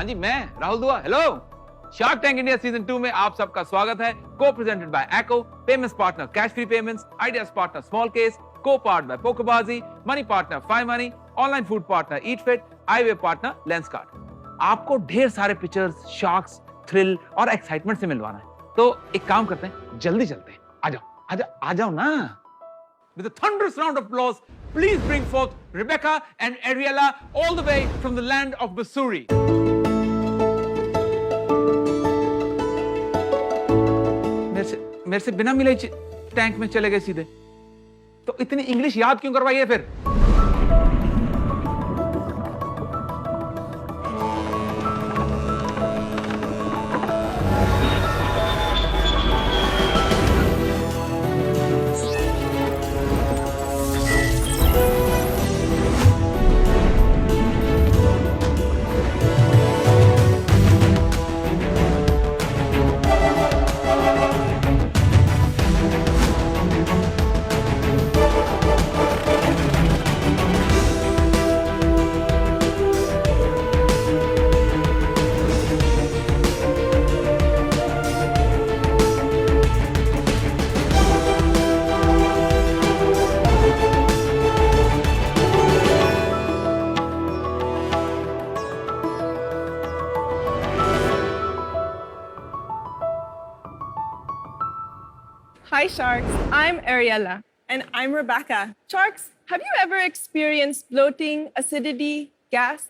हाँ जी, मैं Rahul Dua. Hello, shark tank India season 2 में आप सबका स्वागत है। Co presented by Acko, payments partner Cashfree payments, ideas partner Smallcase, co part by Pokerbaazi, money partner five money, online food partner eat fit, eyewear partner Lenskart. आपको ढेर सारे पिक्चर्स, शॉक्स, थ्रिल और excitement से मिलवाना है। तो एक काम करते हैं, जल्दी चलते हैं। आ जाओ ना। With a thunderous round of applause, please bring forth Rebecca and Ariella all the way from the land of Missouri. मेरे से बिना मिले टैंक में चले गए सीधे। तो इतनी इंग्लिश याद क्यों करवाई है फिर? Hi Sharks, I'm Ariella. And I'm Rebecca. Sharks, have you ever experienced bloating, acidity, gas?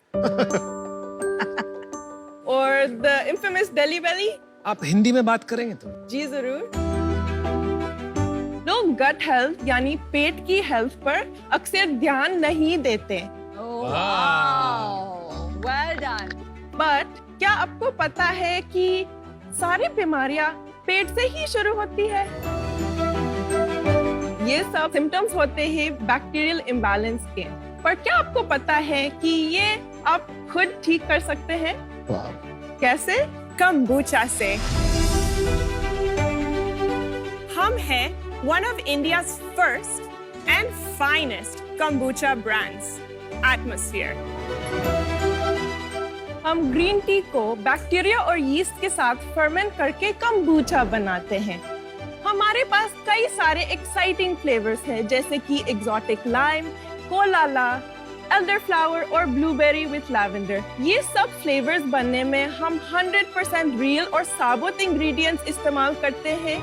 Or the infamous belly belly? आप हिंदी में बात करेंगे तो? जी जरूर। लोग गट हेल्थ यानी पेट की हेल्थ पर अक्सर ध्यान नहीं देते। Well done. बट क्या आपको पता है कि सारी बीमारियां पेट से ही शुरू होती है? ये सब सिम्टम्स होते हैं बैक्टीरियल इम्बैलेंस के। पर क्या आपको पता है कि ये आप खुद ठीक कर सकते हैं? कैसे? कंबूचा से। हम हैं one of India's first and finest kombucha brands, Atmosphere. हम ग्रीन टी को बैक्टीरिया और यीस्ट के साथ फर्मेंट करके कंबूचा बनाते हैं। हमारे पास कई सारे एक्साइटिंग फ्लेवर्स हैं, जैसे कि एक्सोटिक लाइम, कोलाला, एल्डरफ्लावर और ब्लूबेरी विद लैवेंडर। ये सब फ्लेवर्स बनने में हम 100% रियल और साबुत इंग्रेडिएंट्स इस्तेमाल करते हैं।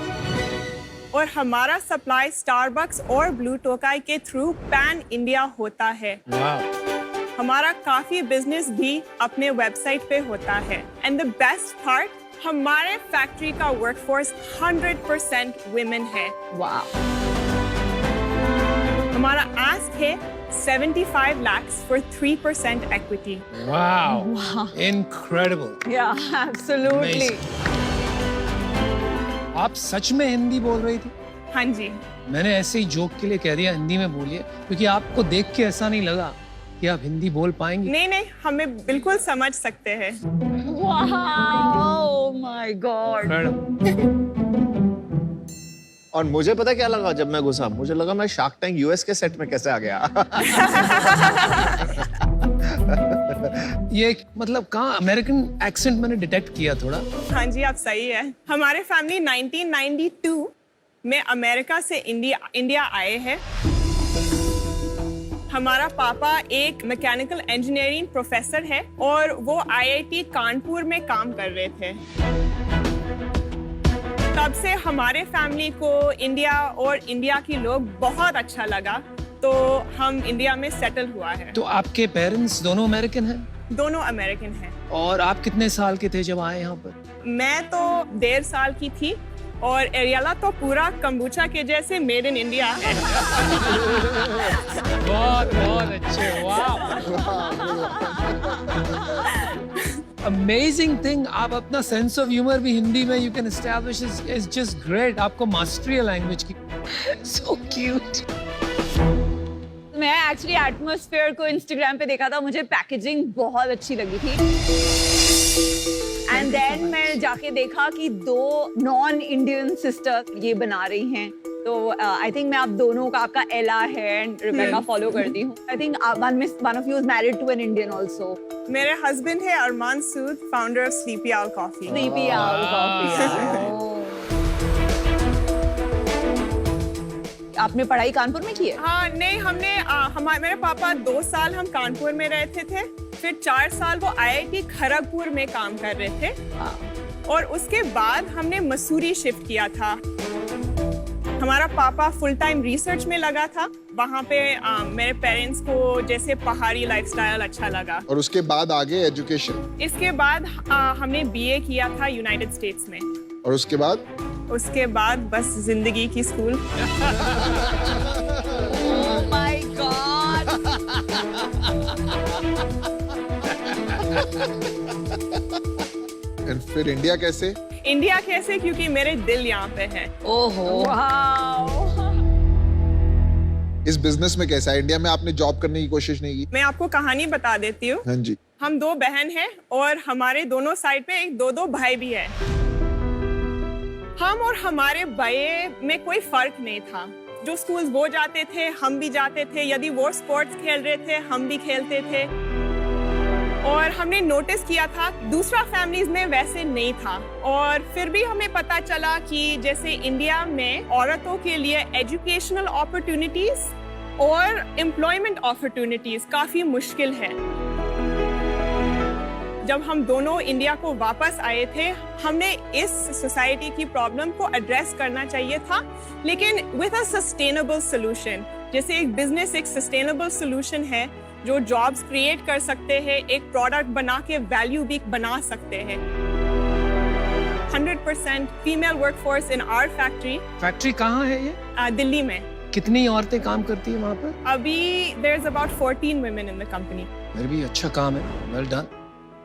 और हमारा सप्लाई स्टारबक्स और ब्लू टोकाई के थ्रू पैन इंडिया होता है। हमारा काफी बिजनेस भी अपने वेबसाइट पे होता है। एंड द बेस्ट पार्ट, हमारे फैक्ट्री का वर्कफोर्स 100% वुमेन है। Wow. हमारा आस्क है 75 lakhs for 3% equity. Wow. Incredible. Yeah, absolutely. आप सच में हिंदी बोल रही थी? हाँ जी। मैंने ऐसे ही जोक के लिए कह दिया हिंदी में बोलिए, क्योंकि आपको देख के ऐसा नहीं लगा कि आप हिंदी बोल पाएंगी। नहीं, हमें बिल्कुल समझ सकते हैं। Wow, my God. और मुझे पता क्या लगा जब मैं घुसा? मुझे लगा मैं शार्क टैंक यूएस के सेट में कैसे आ गया। ये मतलब कहाँ अमेरिकन एक्सेंट मैंने डिटेक्ट किया थोड़ा। हाँ जी, आप सही है। हमारे फैमिली 1992 में अमेरिका से इंडिया आए हैं। हमारा पापा एक मैकेनिकल इंजीनियरिंग प्रोफेसर है और वो आईआईटी कानपुर में काम कर रहे थे। तब से हमारे फैमिली को इंडिया और इंडिया के लोग बहुत अच्छा लगा, तो हम इंडिया में सेटल हुआ है। तो आपके पेरेंट्स दोनों अमेरिकन हैं? दोनों अमेरिकन हैं। और आप कितने साल के थे जब आए यहाँ पर? मैं तो 1.5 साल की थी और एरियाला तो पूरा कंबूचा के जैसे मेड इन इंडिया है। बहुत अच्छे, वाह। अमेजिंग थिंग, आप अपना सेंस ऑफ ह्यूमर भी हिंदी में you can establish is just great. आपको मास्टरी है लैंग्वेज की। So cute. मैं एक्चुअली एटमॉस्फेयर को इंस्टाग्राम पे देखा था, मुझे पैकेजिंग बहुत अच्छी लगी थी। एंड देन मैं जाके देखा कि 2 नॉन इंडियन सिस्टर ये बना रही हैं, तो आई थिंक मैं आप दोनों का, आपका एला है एंड रिबेका फॉलो करती हूँ. I think one of you is married to an Indian also. मेरे हस्बैंड है Arman Sood, founder of sleepy owl coffee. Sleepy owl coffee. आपने पढ़ाई कानपुर में की है? हाँ, नहीं, हमने मेरे पापा 2 साल हम कानपुर में रहते थे, फिर 4 साल वो IIT खड़गपुर में काम कर रहे थे और उसके बाद हमने मसूरी शिफ्ट किया था. हमारा पापा फुल टाइम रिसर्च में लगा था. वहाँ पे मेरे पेरेंट्स को जैसे पहाड़ी लाइफस्टाइल अच्छा लगा. और उसके बाद आगे एजुकेशन? इसके बाद हमने BA किया था यूनाइटेड स्टेट्स में. और उसके बाद बस जिंदगी की school. Oh my God. And फिर इंडिया कैसे? क्योंकि मेरे दिल यहाँ पे है. ओहो. वाओ. इस बिजनेस में कैसा है? इंडिया में आपने जॉब करने की कोशिश नहीं की? मैं आपको कहानी बता देती हूँ. हाँ जी. हम 2 बहन हैं और हमारे दोनों साइड पे 2 भाई भी हैं. हम और हमारे भाई में कोई फर्क नहीं था. जो स्कूल्स वो जाते थे हम भी जाते थे. यदि वो स्पोर्ट्स खेल रहे थे हम भी खेलते थे. और हमने नोटिस किया था दूसरा फैमिलीज में वैसे नहीं था. और फिर भी हमें पता चला कि जैसे इंडिया में औरतों के लिए एजुकेशनल अपॉर्चुनिटीज और एम्प्लॉयमेंट अपॉर्चुनिटीज काफी मुश्किल है. जब हम दोनों इंडिया को वापस आए थे, हमने इस सोसाइटी की प्रॉब्लम को एड्रेस करना चाहिए था, लेकिन विद अ सस्टेनेबल सॉल्यूशन. जैसे एक बिजनेस एक सस्टेनेबल सॉल्यूशन है जो जॉब्स क्रिएट कर सकते हैं, एक प्रोडक्ट बना के वैल्यू भी बना सकते हैं. 100% female workforce in our factory. Factory कहाँ है ये? दिल्ली में. कितनी औरतें काम करती है वहाँ पर? अभी there is about 14 women in the company. फिर भी अच्छा काम है. Well done.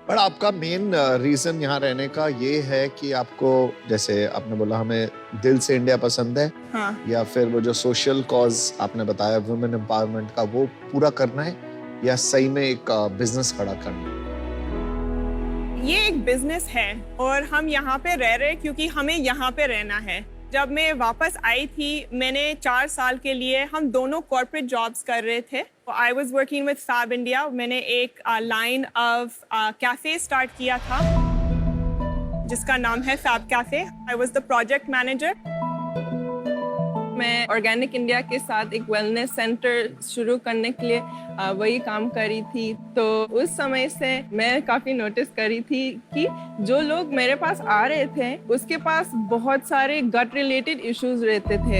पर आपका मेन रीजन यहाँ रहने का ये है कि आपको, जैसे आपने बोला हमें दिल से इंडिया पसंद है, हाँ. या फिर वो जो सोशल कॉज आपने बताया वुमेन एम्पावरमेंट का, वो पूरा करना है, या सही में एक बिजनेस खड़ा करना है? ये एक बिजनेस है और हम यहाँ पे रह रहे क्योंकि हमें यहाँ पे रहना है. जब मैं वापस आई थी, मैंने 4 साल के लिए, हम दोनों कॉर्पोरेट जॉब्स कर रहे थे. I was working with Fab India. मैंने एक लाइन ऑफ कैफे स्टार्ट किया था जिसका नाम है Fab cafe. I was the project manager. मैं ऑर्गेनिक इंडिया के साथ एक वेलनेस सेंटर शुरू करने के लिए वही काम करी थी. तो उस समय से मैं काफ़ी नोटिस करी थी कि जो लोग मेरे पास आ रहे थे उसके पास बहुत सारे गट रिलेटेड इश्यूज रहते थे.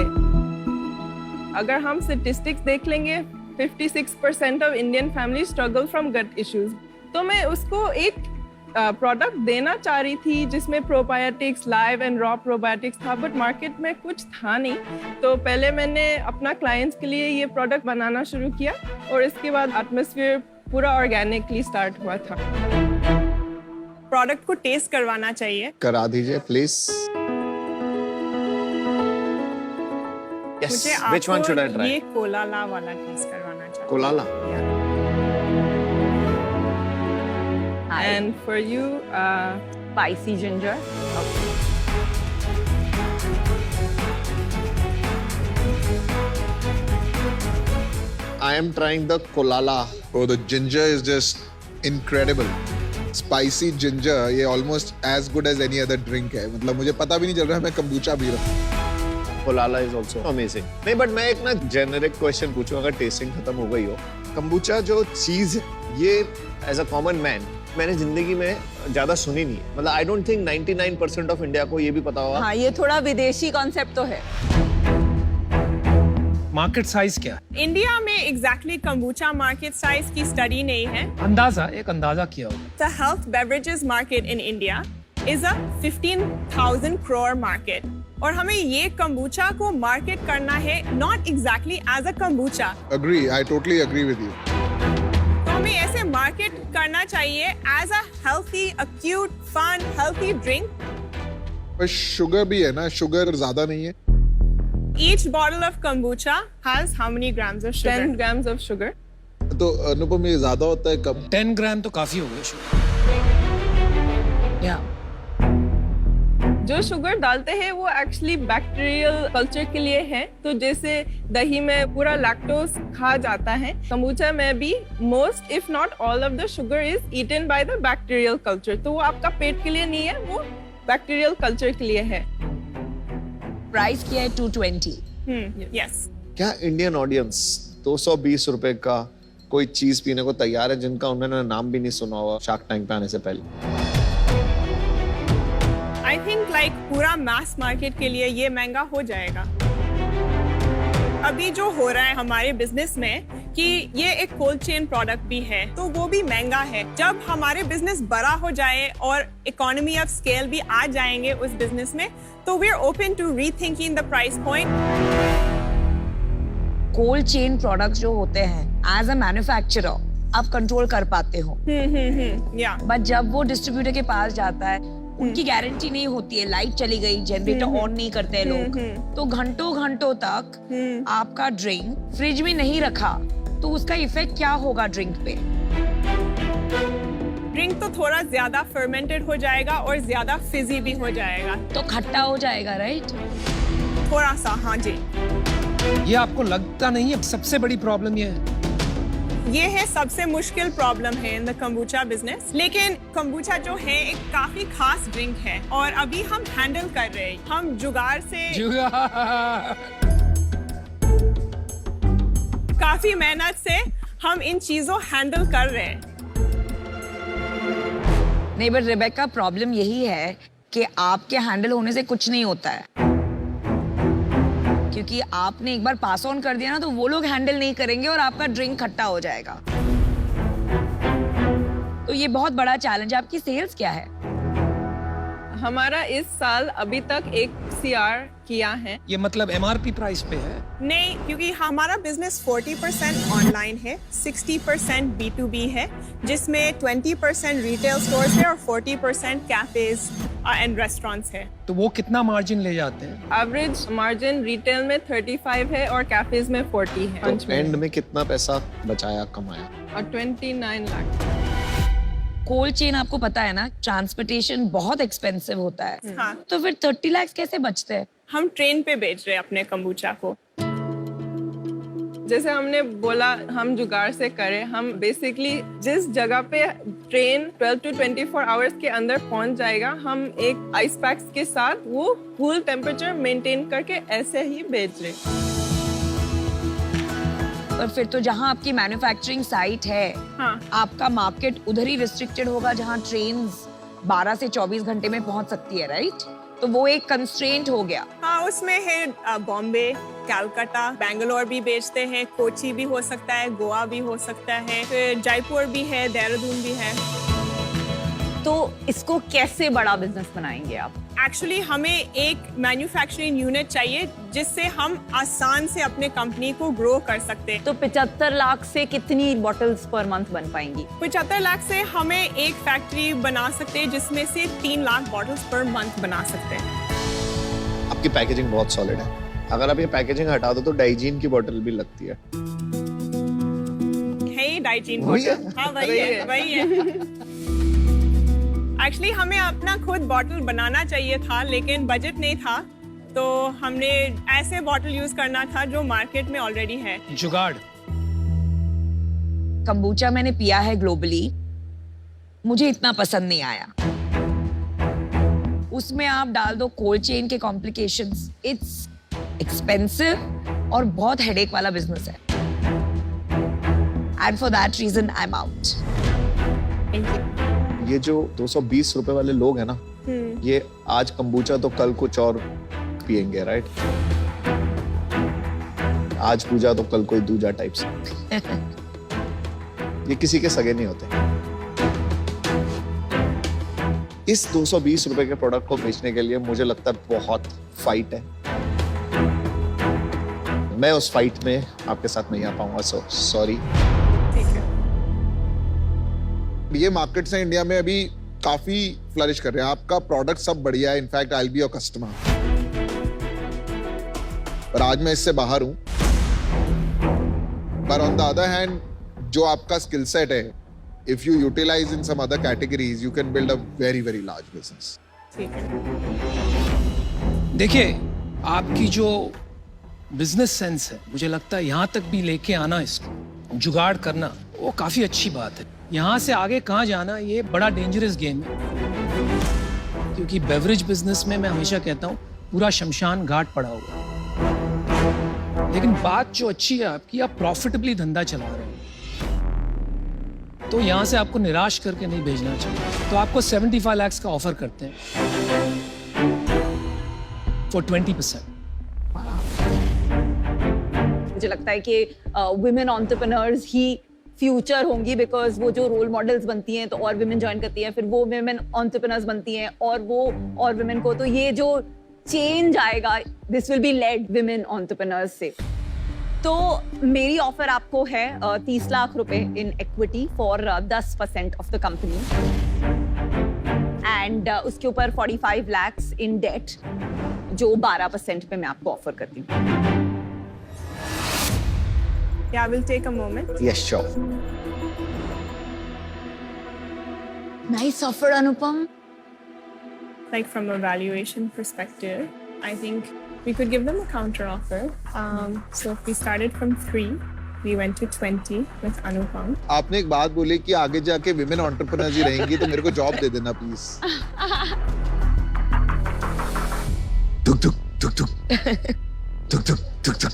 अगर हम स्टैटिस्टिक्स देख लेंगे, 56% of Indian family struggle from gut issues. तो मैं उसको एक प्रोडक्ट देना चाह रही थी जिसमें probiotics, live and raw probiotics था, बट मार्केट में कुछ था नहीं. तो पहले मैंने अपना क्लाइंट्स के लिए ये प्रोडक्ट बनाना शुरू किया और इसके बाद एटमॉस्फेयर पूरा ऑर्गेनिकली स्टार्ट हुआ था. प्रोडक्ट को टेस्ट करवाना चाहिए. करा दीजिए प्लीज. Yes. मुझे Which one should I आपको try? ये कोलाला वाला टेस्ट करवाना चाहिए. कोलाला. And for you, Spicy ginger. I am trying the kolala. Oh, the ginger is just incredible. Spicy ginger, ये almost as good as any other drink है. मतलब मुझे पता भी नहीं चल रहा है मैं kombucha पी रहा हूँ. कोलाला is also amazing. नहीं, बट मैं एक ना जेनेरिक क्वेश्चन पूछूं, अगर टेस्टिंग खत्म हो गई हो. kombucha जो चीज है, ये एज अ कॉमन मैन मैंने जिंदगी में ज्यादा सुनी नहीं है. मतलब I don't think 99% of India को ये भी पता होगा. हाँ, ये थोड़ा विदेशी कॉन्सेप्ट तो है. मार्केट साइज क्या है? इंडिया में एग्जैक्टली कंबूचा मार्केट साइज की स्टडी नहीं है. एक अंदाजा किया होगा. The health beverages market in India is a 15,000 crore market. और हमें ये कंबूचा को मार्केट करना है not exactly as a kombucha. Agree, I totally agree with you. तो हमें ऐसे मार्केट करना चाहिए as a healthy, acute, fun, healthy drink. पर शुगर भी है ना, शुगर ज्यादा नहीं है. Each bottle of kombucha has how many grams of sugar? 10 grams of sugar. तो अनुपम ये ज्यादा होता है कम? 10 ग्राम तो काफी हो गए शुगर. या जो शुगर डालते हैं वो एक्चुअली बैक्टीरियल कल्चर के लिए है। तो जैसे दही में पूरा लैक्टोज खा जाता है, कम्बुचा में भी most if not all of the sugar is eaten by the bacterial culture. तो वो आपका पेट के लिए नहीं है, वो बैक्टीरियल कल्चर के लिए है। प्राइस किया है 220। यस। क्या इंडियन ऑडियंस 220 रुपए का कोई चीज पीने को तैयार है जिनका उन्होंने नाम भी नहीं सुना हुआ शार्क टैंक पे आने से पहले? आई थिंक लाइक पूरा मास मार्केट के लिए ये महंगा हो जाएगा। अभी जो हो रहा है हमारे बिजनेस में कि ये एक कोल्ड चेन प्रोडक्ट भी है, तो वो भी महंगा है। जब हमारे बिजनेस बड़ा हो जाए और इकोनॉमी ऑफ स्केल भी आ जाएंगे उस बिजनेस में, तो we are open to rethinking the price point. Cold chain products जो होते हैं एज अ मैन्युफैक्चरर आप कंट्रोल कर पाते हो, या बट जब वो डिस्ट्रीब्यूटर के पास जाता है उनकी गारंटी नहीं होती है। लाइट चली गई, जनरेटर ऑन नहीं करते हैं लोग, तो घंटों घंटों तक आपका ड्रिंक फ्रिज में नहीं रखा तो उसका इफेक्ट क्या होगा ड्रिंक पे? ड्रिंक तो थोड़ा ज्यादा फर्मेंटेड हो जाएगा और ज्यादा फिजी भी हो जाएगा, तो खट्टा हो जाएगा, राइट? थोड़ा सा। हाँ जी। ये आपको लगता नहीं है सबसे बड़ी प्रॉब्लम ये है? ये है सबसे मुश्किल प्रॉब्लम है इन द कम्बुचा बिजनेस। लेकिन कम्बुचा जो है एक काफी खास ड्रिंक है और अभी हम हैंडल कर रहे हैं। हम जुगाड़ से काफी मेहनत से हम इन चीजों हैंडल कर रहे हैं। नहीं, बट रेबेका प्रॉब्लम यही है कि आपके हैंडल होने से कुछ नहीं होता है, क्योंकि आपने एक बार पास ऑन कर दिया ना तो वो लोग हैंडल नहीं करेंगे और आपका ड्रिंक खट्टा हो जाएगा। तो ये बहुत बड़ा चैलेंज है। आपकी सेल्स क्या है? हमारा इस साल अभी तक 1 CR किया है। ये मतलब MRP प्राइस पे है? नहीं, क्योंकि हमारा बिजनेस 40% ऑनलाइन है, 60% B2B है, जिसमें 20% रिटेल स्टोर्स है और 40% कैफेज एंड रेस्टोरेंट्स है। तो वो कितना मार्जिन ले जाते हैं? एवरेज मार्जिन रिटेल में 35 है और कैफेज में 40 है। तो एंड में कितना पैसा बचाया, कमाया? और 29 लाख। कोल्ड चेन आपको पता है ना, ट्रांसपोर्टेशन बहुत एक्सपेंसिव होता है। हाँ। तो फिर 30 लाख कैसे बचते हैं? हम ट्रेन पे बेच रहे हैं अपने कम्बुचा को। जैसे हमने बोला हम जुगाड़ से करें, हम बेसिकली जिस जगह पे ट्रेन 12 to 24 आवर्स के अंदर पहुंच जाएगा, हम एक आइस पैक्स के साथ वो कूल टेम्परेचर मेंटेन करके ऐसे ही बेच रहे हैं। और फिर तो जहाँ आपकी मैन्युफैक्चरिंग साइट है, हाँ। आपका मार्केट उधर ही रिस्ट्रिक्टेड होगा जहाँ ट्रेन्स 12 से 24 घंटे में पहुंच सकती है, राइट? तो वो एक कंस्ट्रेंट हो गया। हाँ, उसमें है बॉम्बे, कलकत्ता, बैंगलोर भी बेचते हैं, कोची भी हो सकता है, गोवा भी हो सकता है, फिर जयपुर भी है, देहरादून भी है। तो इसको कैसे बड़ा बिजनेस बनाएंगे आप? एक्चुअली हमें एक मैन्युफैक्चरिंग यूनिट चाहिए जिससे हम आसान से अपने कंपनी को ग्रो कर सकते हैं। तो 75 लाख से कितनी बॉटल्स पर मंथ बन पाएंगी? 75 लाख से हमें एक फैक्ट्री बना सकते हैं जिसमें से 3 लाख बॉटल्स पर मंथ बना सकते हैं। आपकी पैकेजिंग बहुत सॉलिड है। अगर आप ये पैकेजिंग हटा दो तो डाइजीन की बोतल भी लगती है। है डाइजीन वही है? बोतल? हाँ, वही है। एक्चुअली हमें अपना खुद बॉटल बनाना चाहिए था, लेकिन बजट नहीं था, तो हमने ऐसे बॉटल यूज करना था जो मार्केट में ऑलरेडी है। जुगाड़। कम्बुचा मैंने पिया है ग्लोबली, मुझे इतना पसंद नहीं आया। उसमें आप डाल दो कोल्ड चेन के कॉम्प्लिकेशंस, इट्स एक्सपेंसिव और बहुत हेडेक वाला बिजनेस है। And for that reason I am out. ये जो 220 रुपए वाले लोग हैं ना, ये आज कम्बुचा तो कल कुछ और पियेंगे, राइट? आज पूजा तो कल कोई दूजा टाइप से। ये किसी के सगे नहीं होते। इस 220 रुपए के प्रोडक्ट को बेचने के लिए मुझे लगता है बहुत फाइट है। मैं उस फाइट में आपके साथ नहीं आ पाऊंगा, सो सॉरी। ये मार्केट्स हैं इंडिया में अभी काफी फ्लरिश कर रहे हैं। आपका प्रोडक्ट सब बढ़िया है, in fact I will be your customer. पर आज मैं इससे बाहर हूं। पर ऑन द अदर हैंड, जो आपका स्किल सेट है, if you utilise in some other categories, you can build a very very large business. ठीक है। देखिए, आपकी जो बिजनेस सेंस है, मुझे लगता है यहाँ तक भी लेके आना, इसको जुगाड़ करना, वो काफी अच्छी बात है। यहाँ से आगे कहाँ जाना, ये बड़ा डेंजरस गेम है, क्योंकि बेवरेज बिजनेस में मैं हमेशा कहता हूँ पूरा शमशान घाट पड़ा हुआ है। लेकिन बात जो अच्छी है आपकी, आप प्रॉफिटेबली धंधा चला रहे हैं, तो यहाँ से आपको निराश करके नहीं भेजना चाहिए। तो आपको 75 लाख का ऑफर करते हैं फॉर 20%। मुझे लगता है कि वुमेन एंटरप्रेन्योर्स ही फ्यूचर होंगी, बिकॉज वो जो रोल मॉडल्स बनती हैं तो और वुमेन ज्वाइन करती हैं, फिर वो वुमेन एंटरप्रेन्योर्स बनती हैं और वो और वुमेन को, तो ये जो चेंज आएगा, this will be led women entrepreneurs से। तो मेरी ऑफर आपको है 30 लाख रुपए in equity for 10% of the company, and उसके ऊपर 45 लाख इन डेट, जो 12% पे मैं आपको ऑफर करती हूँ। Yeah, we'll take a moment. Yes, sure. Nice offer, Anupam. Like from a valuation perspective, I think we could give them a counter offer. So if we started from 3, we went to 20 with Anupam. आपने एक बात बोली कि आगे जाके women entrepreneurs ही रहेंगी, तो मेरे को जॉब दे देना please. Tuk tuk tuk tuk tuk tuk tuk tuk.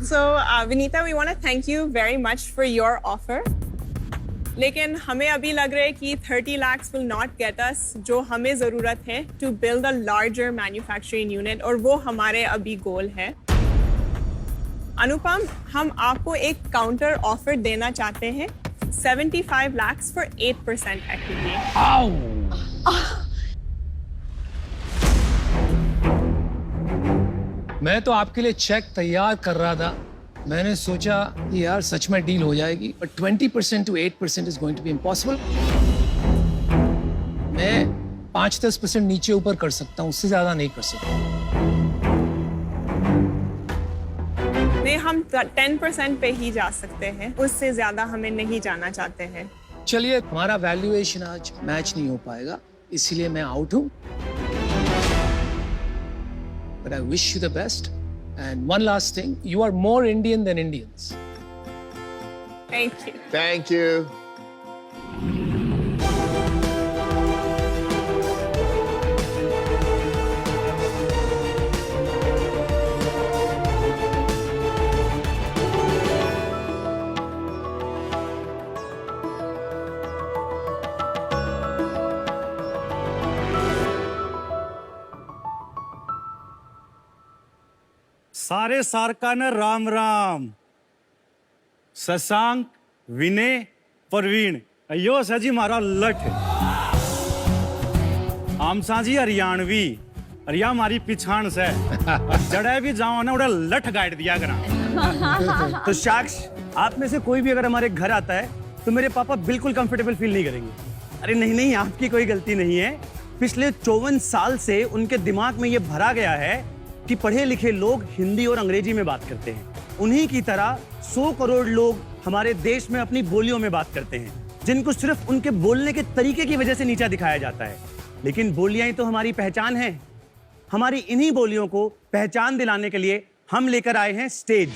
So Vinita, we want to thank you very much for your offer. लेकिन हमें अभी लग रहा है कि 30 lakhs will not get us जो हमें ज़रूरत है to build a larger manufacturing unit, और वो हमारे अभी गोल है। अनुपम, हम आपको एक काउंटर ऑफर देना चाहते हैं, 75 lakhs for 8% equity. मैं तो आपके लिए चेक तैयार कर रहा था, मैंने सोचा कि यार सच में डील हो जाएगी, but 20% to 8% is going to be impossible. मैं 5-10% नीचे ऊपर कर सकता हूँ, उससे ज्यादा नहीं कर सकता। नहीं, हम 10% पे ही जा सकते हैं, उससे ज्यादा हमें नहीं जाना चाहते हैं। चलिए, हमारा वैल्यूएशन आज मैच नहीं हो पाएगा, इसलिए मैं आउट हूँ। But I wish you the best. And one last thing, you are more Indian than Indians. Thank you. Thank you. सारे सारकान राम राम। शशांक, विनय, प्रवीण, अयो सजी मारा लठ। आमसा जी हरियाणवी, अरिया मारी पिछाण से जड़े भी जाओ ना उड़ा लठ गाइड दिया करा। तो साक्ष, आप में से कोई भी अगर हमारे घर आता है तो मेरे पापा बिल्कुल कंफर्टेबल फील नहीं करेंगे। अरे नहीं नहीं, आपकी कोई गलती नहीं है। पिछले 54 साल से उनके दिमाग में ये भरा गया है कि पढ़े लिखे लोग हिंदी और अंग्रेजी में बात करते हैं। उन्हीं की तरह 100 करोड़ लोग हमारे देश में अपनी बोलियों में बात करते हैं, जिनको सिर्फ उनके बोलने के तरीके की वजह से नीचा दिखाया जाता है। लेकिन बोलियां ही तो हमारी पहचान है। हमारी इन्हीं बोलियों को पहचान दिलाने के लिए हम लेकर आए हैं स्टेज,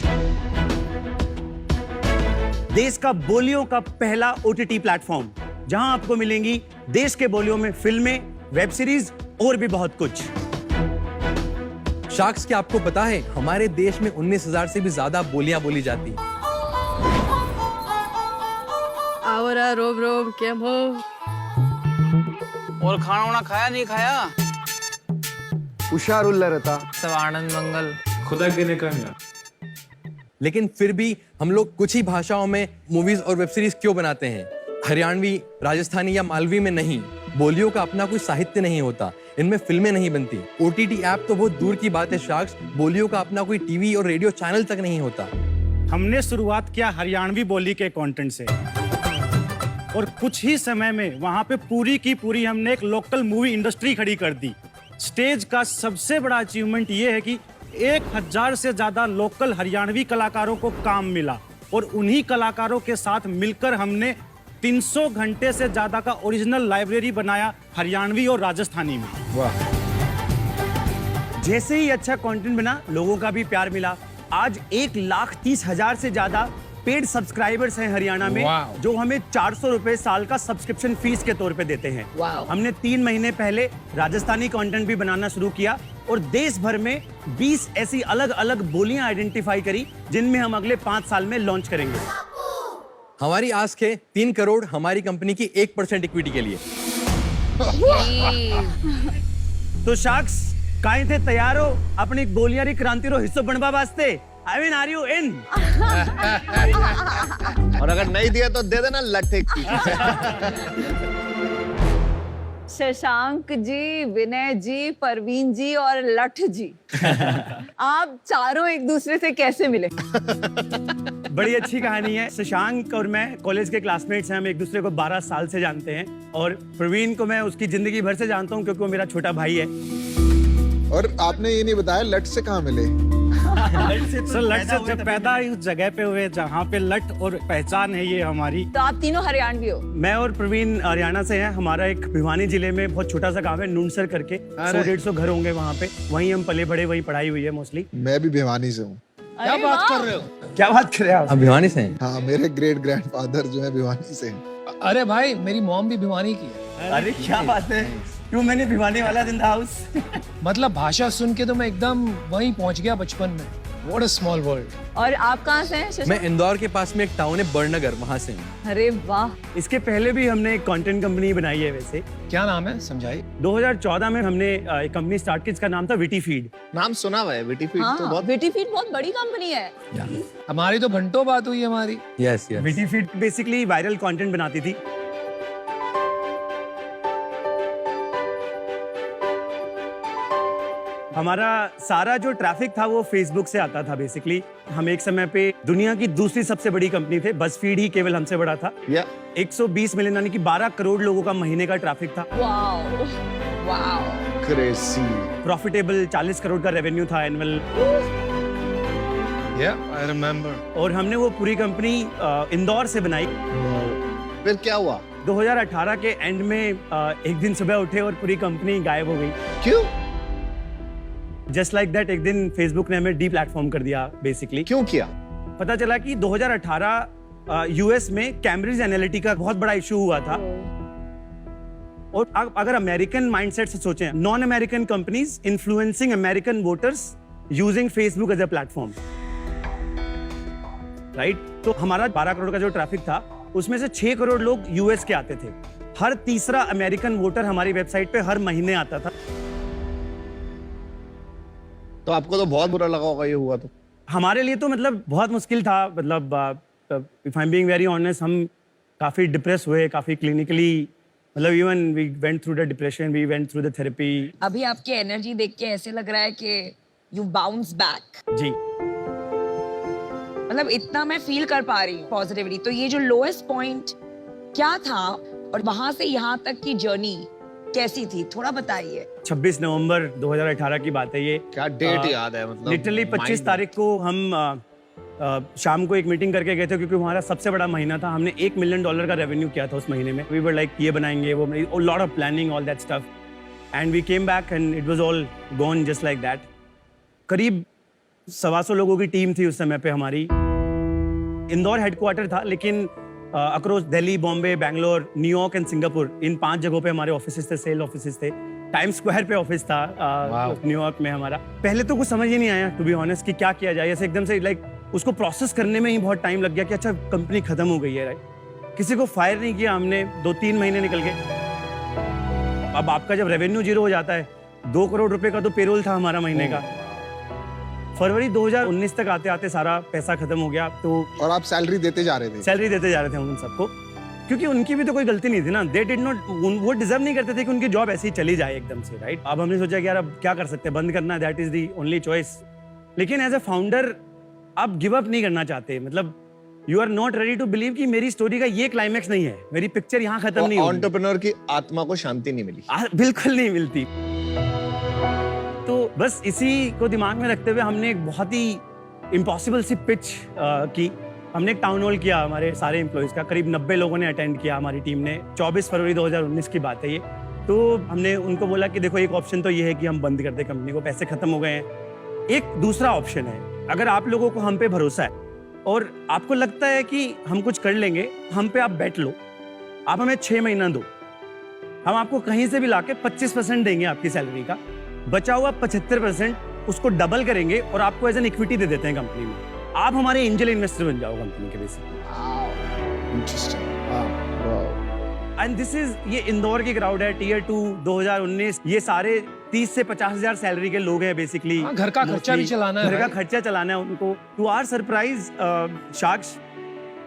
देश का बोलियों का पहला OTT प्लेटफॉर्म, जहां आपको मिलेंगी देश के बोलियों में फिल्में, वेब सीरीज और भी बहुत कुछ। शाक्स, क्या आपको पता है हमारे देश में 19,000 से भी ज्यादा बोलियां बोली जाती हैं। आवरा रोब रोब केम हो? और खाना वाना खाया नहीं खाया? हुशारुल्ला रहता सब आनंद मंगल खुदा के ने कहा। लेकिन फिर भी हम लोग कुछ ही भाषाओं में मूवीज और वेब सीरीज क्यों बनाते हैं? हरियाणवी, राजस्थानी या मालवी में नहीं। बोलियों का अपना कोई साहित्य नहीं होता, इनमें फिल्में नहीं बनती। OTT ऐप तो बहुत दूर की बात है शाक्स, बोलियों का अपना कोई टीवी और रेडियो चैनल तक नहीं होता। हमने शुरुआत किया हरियाणवी बोली के कंटेंट से, और कुछ ही समय में वहां पे पूरी की पूरी हमने एक लोकल मूवी इंडस्ट्री खड़ी कर दी। स्टेज का सबसे बड़ा अचीवमेंट ये है कि 1000 से ज्यादा लोकल हरियाणवी कलाकारों को काम मिला, और उन्हीं कलाकारों के साथ मिलकर हमने 300 घंटे से ज्यादा का ओरिजिनल लाइब्रेरी बनाया हरियाणवी और राजस्थानी में। वाह। जैसे ही अच्छा कंटेंट बना, लोगों का भी प्यार मिला। आज 1,30,000 से ज्यादा पेड सब्सक्राइबर्स हैं हरियाणा में, जो हमें 400 रुपए साल का सब्सक्रिप्शन फीस के तौर पे देते हैं। हमने 3 महीने पहले राजस्थानी कंटेंट भी बनाना शुरू किया और देश भर में 20 ऐसी अलग अलग बोलियां आइडेंटिफाई करी, जिनमें हम अगले 5 साल में लॉन्च करेंगे। हमारी आस्क है 3 करोड़ हमारी कंपनी की 1% इक्विटी के लिए। तो शार्क्स काहे थे तैयार हो अपनी बोलियारी क्रांति रो हिस्सो बनवा वास्ते? I mean are you in? और अगर नहीं दिया तो दे देना लट्ठे की। शशांक जी, विनय जी, परवीन जी और लठ जी, आप चारों एक दूसरे से कैसे मिले? बड़ी अच्छी कहानी है। शशांक और मैं कॉलेज के क्लासमेट्स हैं, हम एक दूसरे को 12 साल से जानते हैं और प्रवीण को मैं उसकी जिंदगी भर से जानता हूँ, क्योंकि वो मेरा छोटा भाई है। और आपने ये नहीं बताया लट से कहाँ मिले? सर लट से जब पैदा उस जगह पे हुए जहाँ पे लट और पहचान है ये हमारी। तो आप तीनों हरियाणवी हो? मैं और प्रवीण हरियाणा से हैं। हमारा एक भिवानी जिले में बहुत छोटा सा गांव है नुनसर करके, 100-150 घर होंगे वहाँ पे। वहीं हम पले बड़े, वहीं पढ़ाई हुई है मोस्टली। मैं भी भिवानी से हूँ। क्या बात कर रहे हो? क्या बात कर रहे हो? आप भिवानी से हैं? हाँ, मेरे ग्रेट ग्रैंडफादर जो है भिवानी से हैं। अरे भाई, मेरी मॉम भी भिवानी की है। अरे क्या बात है, क्यों मैंने भिवानी वाला इन द हाउस। मतलब भाषा सुन के तो मैं एकदम वहीं पहुंच गया बचपन में। What a small world। और आप कहाँ से हैं? मैं इंदौर के पास में एक टाउन है बड़नगर, वहां से हूँ। अरे वाह। इसके पहले भी हमने एक कंटेंट कंपनी बनाई है। वैसे क्या नाम है, समझाइए। 2014 में हमने एक कंपनी स्टार्ट की, इसका नाम था विटी फीड। नाम सुना हुआ है विटी फीड। हाँ, तो बहुत विटी फीड बहुत बड़ी कंपनी है। हमारी तो घंटों बात हुई हमारी। Yes yes. Witty feed basically viral content बनाती थी। हमारा सारा जो ट्रैफिक था वो फेसबुक से आता था बेसिकली। हम एक समय पे दुनिया की दूसरी सबसे बड़ी कंपनी थे, बज़फीड ही केवल हमसे बड़ा था। 120 मिलियन यानी कि 12 करोड़ लोगों का महीने का ट्रैफिक था। Wow wow, crazy. Profitable 40 crore का रेवेन्यू था एनुअल। I remember. और हमने वो पूरी कंपनी इंदौर से बनाई। फिर क्या हुआ? 2018 के एंड में एक दिन सुबह उठे और पूरी कंपनी गायब हो गई। क्यों? जस्ट लाइक दैट एक दिन फेसबुक ने हमें डी प्लेटफॉर्म कर दिया बेसिकली। क्यों किया? पता चला कि 2018 यूएस में कैम्ब्रिज एनालिटिका बहुत बड़ा इशू हुआ था। और अगर अमेरिकन माइंडसेट से सोचें, non American companies influencing American voters using Facebook as a platform, right? तो हमारा 12 करोड़ का जो ट्रैफिक था उसमें से 6 करोड़ लोग यूएस के आते थे। हर तीसरा अमेरिकन वोटर हमारी वेबसाइट पे हर महीने आता था। तो आपको तो बहुत बुरा लगा होगा ये हुआ तो? हमारे लिए तो मतलब बहुत मुश्किल था। मतलब if I am being very honest, हम काफी डिप्रेस हुए, काफी क्लिनिकली, मतलब even we went through the depression, we went through the therapy. अभी आपकी एनर्जी देख के ऐसे लग रहा है कि यू बाउंस बैक। जी, मतलब इतना मैं फील कर पा रही हूँ पॉजिटिविटी। तो ये जो लोएस्ट पॉइंट क्या था और वहां से यहाँ तक की जर्नी कैसी थी, थोड़ा बताइए। 26 नवंबर 2018 की बात है ये। क्या डेट याद है? मतलब लिटरली 25 तारीख को हम शाम को एक मीटिंग करके गए थे, क्योंकि हमारा सबसे बड़ा महीना था। हमने $1 मिलियन का रेवेन्यू किया था उस महीने में। वी वर लाइक ये बनाएंगे, वो lot of planning, all that stuff, and we came back and it was all gone just like that. करीब 125 लोगों की टीम थी उस समय पे हमारी। इंदौर हेडक्वार्टर था, लेकिन across Delhi, Bombay, Bangalore, New York and Singapore, इन 5 जगहों पे हमारे ऑफिसेस थे, सेल ऑफिसेस थे। टाइम स्क्वायर पे ऑफिस था न्यूयॉर्क में हमारा। पहले तो कुछ समझ ही नहीं आया टू बी ऑनेस्ट कि क्या किया जाए। ऐसे एकदम से लाइक उसको प्रोसेस करने में ही बहुत टाइम लग गया कि अच्छा कंपनी खत्म हो गई है, राइट? किसी को फायर नहीं किया हमने, 2-3 महीने निकल गए। अब आपका जब रेवेन्यू 0 हो जाता है, 2 करोड़ रुपए का तो पेरोल था हमारा महीने का। फरवरी 2019 तक आते आते सारा पैसा खत्म हो गया। तो और आप सैलरी देते जा रहे थे? सैलरी देते जा रहे थे हम उन सबको, क्योंकि उनकी भी तो कोई गलती नहीं थी ना। दे डिड नॉट, वो डिजर्व नहीं करते थे कि उनकी जॉब ऐसे ही चली जाए एकदम से, राइट? अब हमने सोचा कि यार अब क्या कर सकते हैं, बंद करना, that is the only choice. लेकिन एज ए फाउंडर आप गिव अप नहीं करना चाहते। मतलब you are not ready to believe कि मेरी स्टोरी का ये क्लाइमैक्स नहीं है, मेरी पिक्चर यहाँ खत्म नहीं होगी। एंटरप्रेन्योर की आत्मा को शांति नहीं मिली। बिल्कुल नहीं मिलती। तो बस इसी को दिमाग में रखते हुए हमने एक बहुत ही इम्पॉसिबल सी पिच की हमने एक टाउन हॉल किया हमारे सारे एम्प्लॉयज़ का, करीब 90 लोगों ने अटेंड किया हमारी टीम ने। 24 फरवरी 2019 की बात है ये। तो हमने उनको बोला कि देखो एक ऑप्शन तो ये है कि हम बंद कर दें कंपनी को, पैसे खत्म हो गए हैं। एक दूसरा ऑप्शन है, अगर आप लोगों को हम पे भरोसा है और आपको लगता है कि हम कुछ कर लेंगे, हम पे आप बैठ लो, आप हमें 6 महीना दो, हम आपको कहीं से भी लाके 25% देंगे आपकी सैलरी का, बचा हुआ 75% उसको डबल करेंगे और आपको एज एन इक्विटी दे देते हैं कंपनी में। आप हमारे एंजल इन्वेस्टर बन जाओ कंपनी के बेसिकली। एंड दिस इज, ये इंदौर की क्राउड है, टियर 2 2019, ये सारे 30 से 50,000 सैलरी के लोग हैं बेसिकली। घर का खर्चा भी चलाना है, घर का खर्चा चलाना है उनको। टू आवर सरप्राइज साक्ष,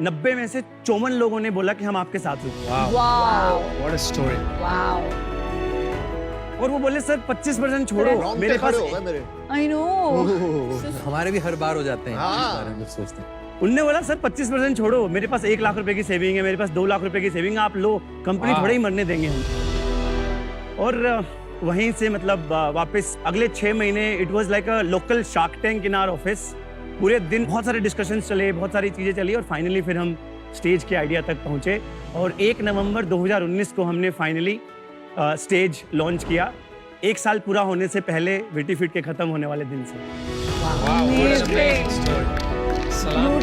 90 में से 54 लोगों ने बोला कि हम आपके साथ हैं। What a story. और वो बोले सर 25% छोड़ो, मेरे पास आई नो हमारे भी हर बार हो जाते हैं हाँ। इस बारे में जब सोचते हैं। उनने बोला सर 25% छोड़ो, मेरे पास 1 लाख रुपए की सेविंग है, मेरे पास 2 लाख रुपए की सेविंग, आप लो, कंपनी थोड़े ही मरने देंगे हम। और वहीं से मतलब वापस अगले 6 महीने it was like a local shark tank in our office. पूरे दिन बहुत सारे डिस्कशंस चले, बहुत सारी चीजें चली और फाइनली फिर हम स्टेज के आइडिया तक पहुंचे और 1 नवंबर 2019 को हमने फाइनली स्टेज लॉन्च किया, 1 साल पूरा होने से पहले विटी फिट के खत्म होने वाले दिन से। सलाम।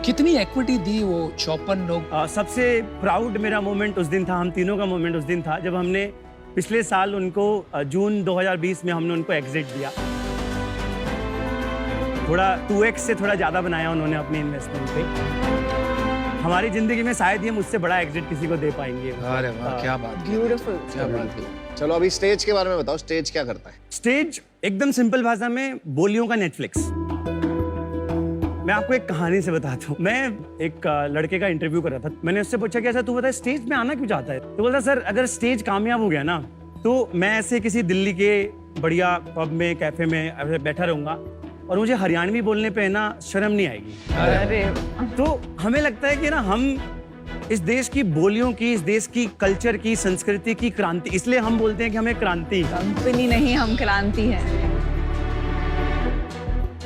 कितनी इक्विटी दी वो 54 लोग? सबसे प्राउड मेरा मोमेंट उस दिन था, हम तीनों का मोमेंट उस दिन था जब हमने पिछले साल उनको जून 2020 में हमने उनको एग्जिट दिया। थोड़ा 2x से थोड़ा ज्यादा बनाया उन्होंने अपनी इन्वेस्टमेंट पे। हमारी जिंदगी में शायद ही हम उससे बड़ा एग्जिट किसी को दे पाएंगे। अरे वाह, क्या बात, ब्यूटीफुल। क्या बात है। चलो अभी स्टेज के बारे में बताओ, स्टेज क्या करता है? स्टेज एकदम सिंपल भाषा में बोलियों का नेटफ्लिक्स। मैं आपको एक कहानी से बताता हूँ। मैं एक लड़के का इंटरव्यू कर रहा था, मैंने उससे पूछा कि अच्छा तू बता स्टेज में आना क्यों चाहता है? तो बोलता सर अगर स्टेज कामयाब हो गया ना तो मैं ऐसे किसी दिल्ली के बढ़िया पब में, कैफे में ऐसे बैठा रहूंगा और मुझे हरियाणवी बोलने पे ना शर्म नहीं आएगी। अरे तो हमें लगता है कि ना हम इस देश की बोलियों की, इस देश की कल्चर की, संस्कृति की क्रांति, इसलिए हम बोलते हैं कि हमें क्रांति। कंपनी नहीं, हम क्रांति हैं।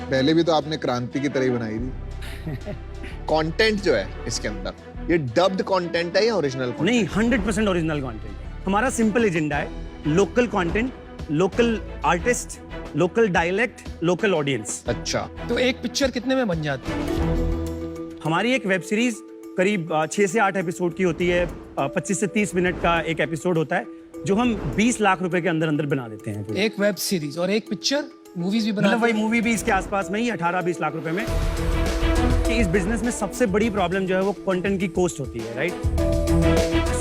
पहले भी तो आपने क्रांति की तरह ही बनाई थी। कंटेंट जो है इसके अंदर, ये डब्ड कंटेंट है या ओरिजिनल? नहीं, 100% ओरिजिनल कंटेंट। हमारा सिंपल एजेंडा है, local content, local artist, local dialect, local audience. अच्छा, तो एक पिक्चर कितने में बन जाती है? हमारी एक वेब सीरीज करीब 6 से 8 एपिसोड की होती है, 25 से 30 मिनट का एक एपिसोड होता है, जो हम 20 लाख रुपए के अंदर अंदर बना देते हैं। एक वेब सीरीज और एक पिक्चर, मूवीज भी बना, मतलब वही मूवी भी इसके आसपास में ही 18-20 लाख रुपए में। कि इस बिजनेस में सबसे बड़ी प्रॉब्लम जो है वो कंटेंट की कॉस्ट होती है, राइट?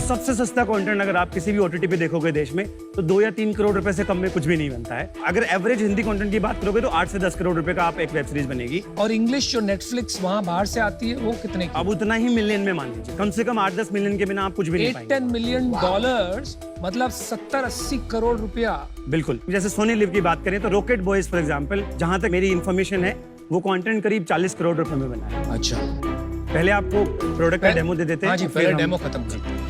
सबसे सस्ता कंटेंट अगर आप किसी भी ओटीटी पे देखोगे देश में तो 2 या 3 करोड़ रुपए से कम में कुछ भी नहीं बनता है। अगर एवरेज हिंदी कंटेंट की बात करोगे तो 8 से 10 करोड़ रुपए का आप एक वेब सीरीज बनेगी। और इंग्लिश जो नेटफ्लिक्स वहाँ बाहर से आती है वो कितने की? अब उतना ही मिलियन में मान लीजिए, कम से कम 8-10 मिलियन के बिना आप कुछ भी नहीं पाएंगे। $8-10 मिलियन, मतलब 70-80 करोड़ रुपया। बिल्कुल। जैसे सोनी लिव की बात करें तो रॉकेट बॉयज फॉर एग्जांपल, जहां तक मेरी इन्फॉर्मेशन है, वो कंटेंट करीब 40 करोड़ रुपए में बना है। अच्छा, पहले आपको प्रोडक्ट का डेमो दे देते हैं। हाँ जी, पहले डेमो खत्म करते हैं।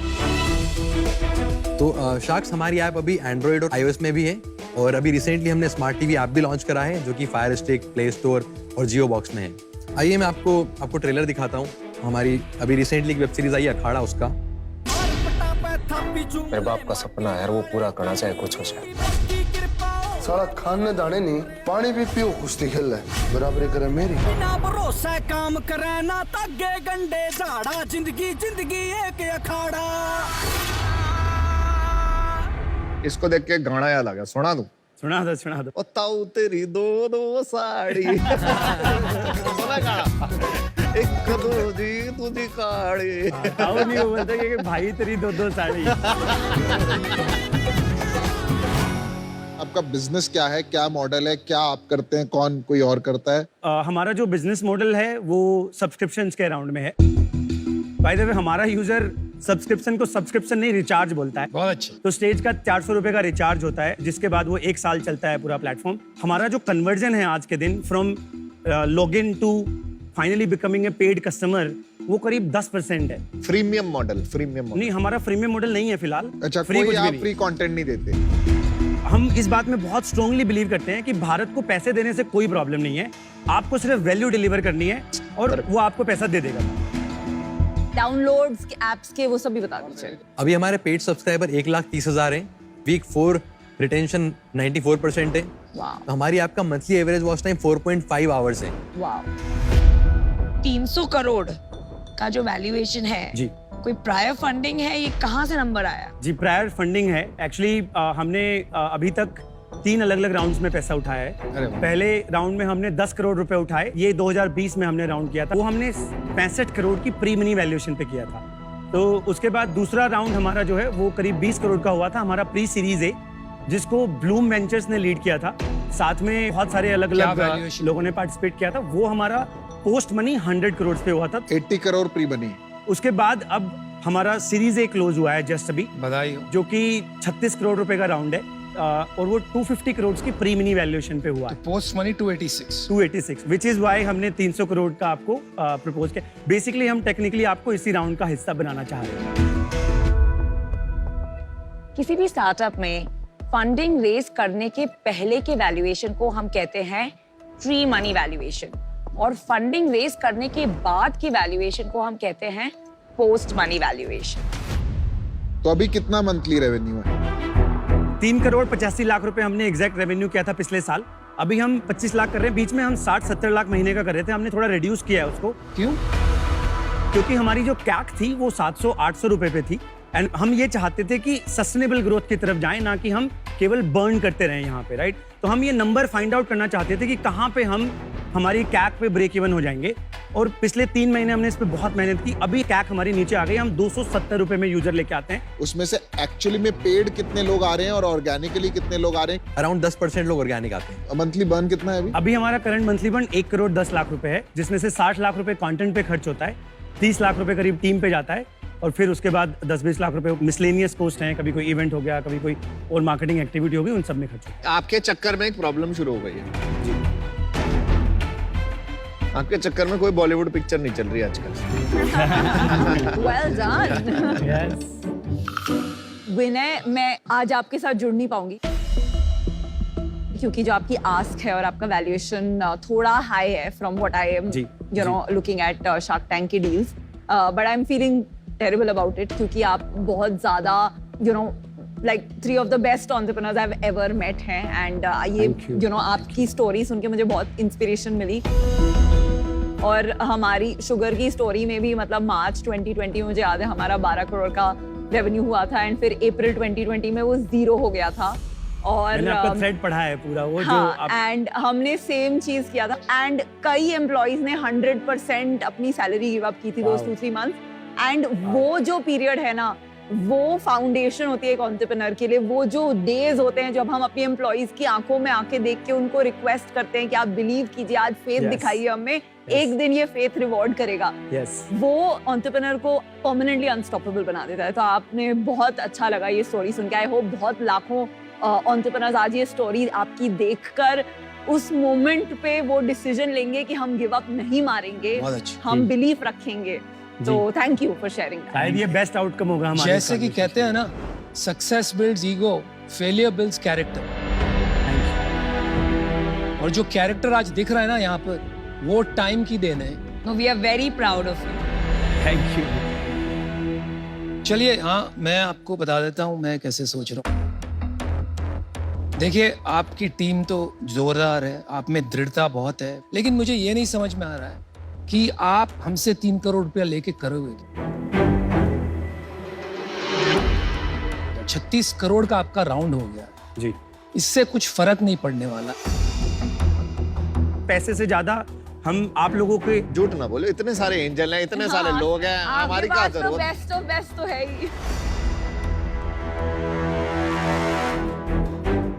तो शार्क्स, हमारी ऐप अभी एंड्रॉइड और iOS में भी है और अभी रिसेंटली हमने स्मार्ट टीवी ऐप भी लॉन्च करा है जो कि फायर स्टिक, प्ले स्टोर और जियो बॉक्स में है। आइए मैं आपको ट्रेलर दिखाता हूँ। हमारी अभी रिसेंटली एक वेब सीरीज आई अखाड़ा, उसका। मेरे बाप का सपना है यार, वो पूरा करना चाहे कुछ हो जाए। साला खाने दाने नहीं, पानी भी पियो, कुश्ती खेल है, बराबरी करे मेरी। बिना भरोसा काम करे ना तागे गंडे झाड़ा, जिंदगी एक अखाड़ा। इसको देख के गाना याद आ गया, सुना दूं? सुना दो। ओ ताऊ तेरी दो साड़ी। सुना गाना? एक दूजी तुझी काड़ी। ताऊ नहीं, वो बोलते कि भाई तेरी 2 साड़ी। आपका बिजनेस क्या है, क्या मॉडल है, क्या आप करते हैं, कौन कोई और करता है? हमारा जो बिजनेस मॉडल है वो सब्सक्रिप्शंस के अराउंड में है। बाय द वे, हमारा यूजर सब्सक्रिप्शन को सब्सक्रिप्शन नहीं, रिचार्ज बोलता है। बहुत अच्छा। तो स्टेज का 400 रुपए का रिचार्ज होता है, जिसके बाद वो 1 साल चलता है पूरा प्लेटफॉर्म। हमारा जो कन्वर्जन है आज के दिन from log in to finally becoming a paid customer, वो करीब 10% है। फ्रीमियम मॉडल नहीं, हमारा फ्रीमियम मॉडल नहीं है फिलहाल। अच्छा, फ्री कोई कुछ भी आप नहीं। फ्री कंटेंट नहीं देते? हम इस बात में बहुत स्ट्रांगली बिलीव करते हैं कि भारत को पैसे देने से कोई प्रॉब्लम नहीं है, आपको सिर्फ वैल्यू डिलीवर करनी है और वो आपको पैसा दे देगा। डाउनलोड्स, एप्स के वो सब भी बता दीजिए। अभी हमारे पेड सब्सक्राइबर 1,30,000 हैं। वीक 4 रिटेंशन 94% है। तो हमारी ऐप का monthly average watch time 4.5 hours है। 300 करोड़ का जो वैल्यूएशन है जी, कोई प्रायर फंडिंग है, ये कहाँ से नंबर आया? जी प्रायर फंडिंग है। एक्चुअली हमने अभी तक 3 अलग अलग राउंड्स में पैसा उठाया है। पहले राउंड में हमने 10 करोड़ रुपए उठाए, ये 2020 में हमने राउंड किया था। वो हमने 65 करोड़ की प्री मनी वैल्यूएशन पे किया था। तो उसके बाद दूसरा राउंड हमारा जो है वो करीब 20 करोड़ का हुआ था, हमारा प्री सीरीज ए, जिसको ब्लूम वेंचर्स ने लीड किया था। साथ में बहुत सारे अलग अलग लोगों ने पार्टिसिपेट किया था। वो हमारा पोस्ट मनी 100 करोड़ पे हुआ था। 80 करोड़ प्री बनी। उसके बाद अब हमारा सीरीज ए क्लोज हुआ है जस्ट अभी, बधाई हो। जो कि 36 करोड़ रुपए का राउंड है और वो 250 करोड़ की प्री मिनी वैल्यूएशन पे हुआ है। Post money 286 which is why हमने 300 करोड़ का आपको प्रपोज किया। बेसिकली हम टेक्निकली आपको इसी राउंड का हिस्सा बनाना चाह रहे हैं। किसी भी स्टार्टअप में फंडिंग रेज करने के पहले के वैल्यूएशन को हम कहते हैं प्री मनी वैल्यूएशन, और फंडिंग रेज करने के बाद की वैल्यूएशन को हम कहते हैं पोस्ट मनी वैल्यूएशन। तो अभी कितना मंथली रेवेन्यू है? 3 करोड़ 85 लाख रुपए हमने एग्जैक्ट रेवेन्यू किया था पिछले साल। अभी हम 25 लाख कर रहे हैं। बीच में हम 60-70 लाख महीने का कर रहे थे, हमने थोड़ा रिड्यूस किया है उसको। क्यों? क्योंकि हमारी जो कैक थी वो 700-800 रुपए पे थी एंड हम ये चाहते थे कि सस्टेनेबल ग्रोथ की तरफ जाएं, ना कि हम केवल बर्न करते रहें यहाँ पे, राइट? तो हम ये नंबर फाइंड आउट करना चाहते थे कि कहाँ पे हम हमारी कैक पे ब्रेक इवन हो जाएंगे। और पिछले 3 महीने हमने इस पे बहुत मेहनत की। अभी कैक हमारी नीचे आ गई, हम 270 रुपए में यूजर लेके आते हैं। उसमें से एक्चुअली में पेड कितने लोग आ रहे हैं और ऑर्गेनिकली कितने लोग आ रहे हैं? अराउंड 10% लोग ऑर्गेनिक आते हैं। मंथली बर्न कितना है अभी? अभी हमारा current monthly burn 1 crore 10 lakh रुपए है, जिसमें से 60 लाख रुपए कंटेंट पे खर्च होता है, 30 लाख रुपए करीब टीम पे जाता है, और फिर उसके बाद 10-20 लाख रुपए मिसलेनियस कॉस्ट हैं, कभी कोई इवेंट हो गया, कभी कोई और मार्केटिंग एक्टिविटी हो गई, उन सब में खर्च होता है। आपके चक्कर में एक प्रॉब्लम शुरू हो गई है। आपके चक्कर में कोई बॉलीवुड पिक्चर नहीं चल रही आजकल। Well done. विनय, मैं आज आपके साथ जुड़ नहीं पाऊंगी क्योंकि जो आपकी आस्क है और आपका वैल्यूएशन थोड़ा हाई है from what I am you know looking at Shark Tank की deals, but I am feeling terrible about it क्योंकि आप बहुत ज्यादा you know like 3 of the best entrepreneurs I've ever met हैं and ये you know आपकी story सुन के मुझे बहुत इंस्पिरेशन मिली। और हमारी शुगर की स्टोरी में भी मतलब मार्च 2020 में मुझे याद है हमारा 12 करोड़ का रेवेन्यू हुआ था एंड फिर अप्रैल 2020 में वो 0 हो गया था। और मैंने आपका थ्रेड पढ़ा है पूरा वो, हाँ, एंड हमने सेम चीज किया था एंड कई एम्प्लॉइज ने 100% अपनी सैलरी गिव अप की थी दोस 2-3 मंथ्स। एंड वो जो पीरियड है ना, वो फाउंडेशन होती है एक एंटरप्रेन्योर के लिए। वो जो डेज होते हैं जब हम अपनी एम्प्लॉइज की आंखों में आंखें देख के उनको रिक्वेस्ट करते हैं कि आप बिलीव कीजिए, आज फेथ दिखाइए हमें, एक दिन ये फेथ रिवॉर्ड करेगा, वो एंटरप्रेन्योर को परमानेंटली अनस्टॉपेबल बना देता है। तो आपने बहुत अच्छा लगा ये स्टोरी सुन के। आई होप बहुत लाखों एंटरप्रेन्योर्स आज ये स्टोरी आपकी देखकर उस मोमेंट पे वो डिसीजन लेंगे कि हम गिव अप नहीं मारेंगे, हम बिलीफ रखेंगे। तो थैंक यू फॉर शेयरिंग। शायद ये बेस्ट आउटकम होगा हमारे। जैसे कि कहते हैं ना, success builds ego, failure builds character. और जो कैरेक्टर आज दिख रहा है ना यहाँ पर, वो टाइम की देन है। No, we are very proud of you. Thank you. चलिए, हाँ, मैं आपको बता देता हूँ मैं कैसे सोच रहा हूँ। देखिए, आपकी टीम तो जोरदार है, आप में दृढ़ता बहुत है, लेकिन मुझे ये नहीं समझ में आ रहा है कि आप हमसे 3 करोड़ रुपया लेके करोगे। 36 करोड़ का आपका राउंड हो गया जी, इससे कुछ फर्क नहीं पड़ने वाला। पैसे से ज्यादा हम आप लोगों के, झूठ ना बोलो, इतने सारे एंजल हैं, इतने सारे लोग हैं, हमारी क्या जरूरत? बेस्ट ऑफ बेस्ट तो है ही।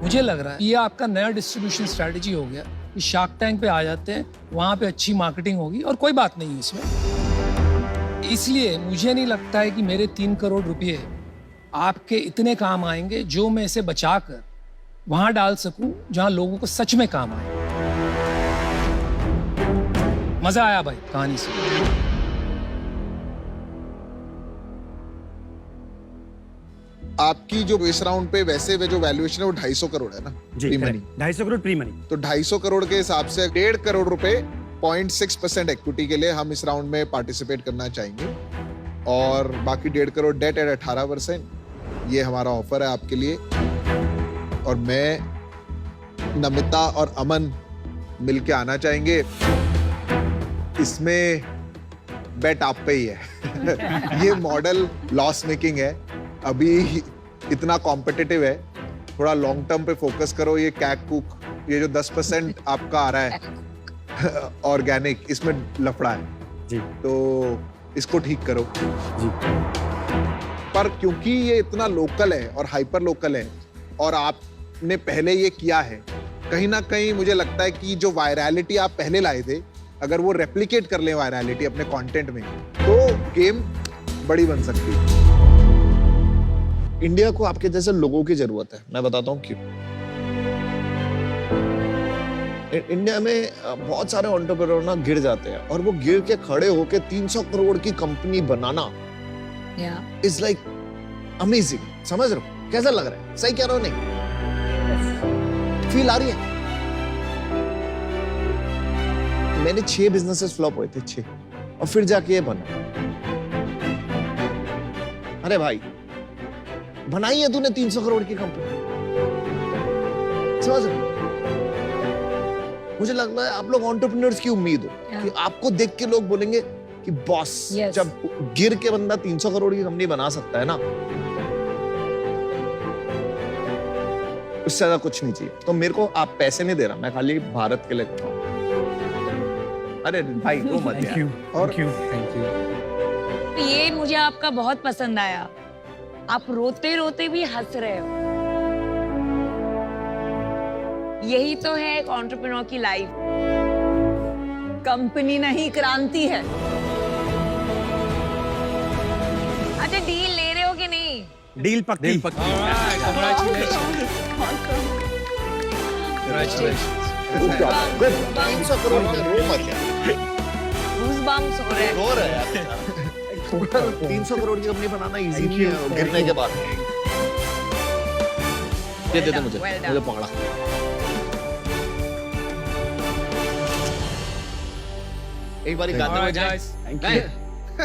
मुझे लग रहा है ये आपका नया डिस्ट्रीब्यूशन स्ट्रेटजी हो गया। शार्क टैंक पे आ जाते हैं, वहां पे अच्छी मार्केटिंग होगी और कोई बात नहीं है इसमें। इसलिए मुझे नहीं लगता है कि मेरे 3 करोड़ रुपए आपके इतने काम आएंगे जो मैं इसे बचाकर वहां डाल सकूं जहां लोगों को सच में काम आए। मजा आया भाई कहानी से। आपकी जो इस राउंड पे वैसे जो वैल्यूएशन है वो 250 करोड़ है ना जी, pre money. 250 crore pre money. तो 250 करोड़ के हिसाब से 1.5 करोड़ रुपए 0.6% इक्विटी के लिए हम इस राउंड में पार्टिसिपेट करना चाहेंगे और बाकी 1.5 करोड़ डेट एट 18%। ये हमारा ऑफर है आपके लिए और मैं, नमिता और अमन मिलके आना चाहेंगे। इसमें बेट आप पे ही है। ये मॉडल लॉस मेकिंग है, अभी इतना कॉम्पिटिटिव है, थोड़ा लॉन्ग टर्म पे फोकस करो। ये कैक कुक, ये जो 10% आपका आ रहा है ऑर्गेनिक, इसमें लफड़ा है जी, तो इसको ठीक करो जी। पर क्योंकि ये इतना लोकल है और हाइपर लोकल है और आपने पहले ये किया है, कहीं ना कहीं मुझे लगता है कि जो वायरलिटी आप पहले लाए थे, अगर वो रेप्लिकेट कर ले वायरलिटी अपने कंटेंट में, तो गेम बड़ी बन सकती है। इंडिया को आपके जैसे लोगों की जरूरत है, मैं बताता हूँ क्यों। इंडिया में बहुत सारे एंटरप्रेन्योर ना गिर जाते हैं और वो गिर के खड़े होके 300 करोड़ की company banana is like amazing. समझ रहे हो कैसा लग रहा है? सही कह रहा हो नहीं? फील आ रही है? मैंने 6 बिजनेसेस फ्लॉप हुए थे, 6, और फिर जाके ये बना। अरे भाई, बनाई है तूने 300 करोड़ की कंपनी, समझ रहे? मुझे लगता है आप लोग एंटरप्रेन्योर्स की उम्मीद हो कि आपको देख के लोग बोलेंगे कि बॉस, जब गिर के बंदा 300 करोड़ की कंपनी बना सकता है ना, उससे ज्यादा कुछ नहीं चाहिए। तो मेरे को आप पैसे नहीं दे रहा, मैं खाली भारत के लिए कर रहा हूं। अरे भाई वो मत यार। और थैंक यू। ये मुझे आपका बहुत पसंद आया, आप रोते रोते भी हंस रहे हो। यही तो है एक एंटरप्रेन्योर की लाइफ। कंपनी नहीं, क्रांति है। अच्छा, डील ले रहे हो कि नहीं? डील पक्की। डील पक्की। Good job, good. 300 करोड़ का रो मत यार। Goosebumps हो रहे हैं। रो रहा है यार। 300 करोड़ की कंपनी बनाना इजी नहीं है गिरने के बाद। ये दे दो मुझे, मुझे पकड़ा। एक बार गाते हुए जाए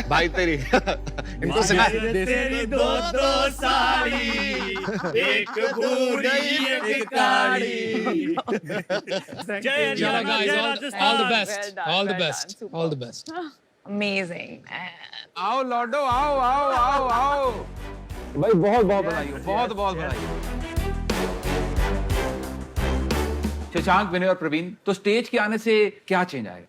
भाई तेरी इनको सुना तेरी दो साड़ी, एक बूढ़ी एक काली। चलो guys, all the best, all the best, all the best. Amazing. आओ लॉर्डो, आओ आओ आओ आओ भाई, बहुत बहुत बधाई हो, बहुत बहुत बधाई हो। शशांक, विनय और प्रवीण, तो स्टेज के आने से क्या चेंज आएगा?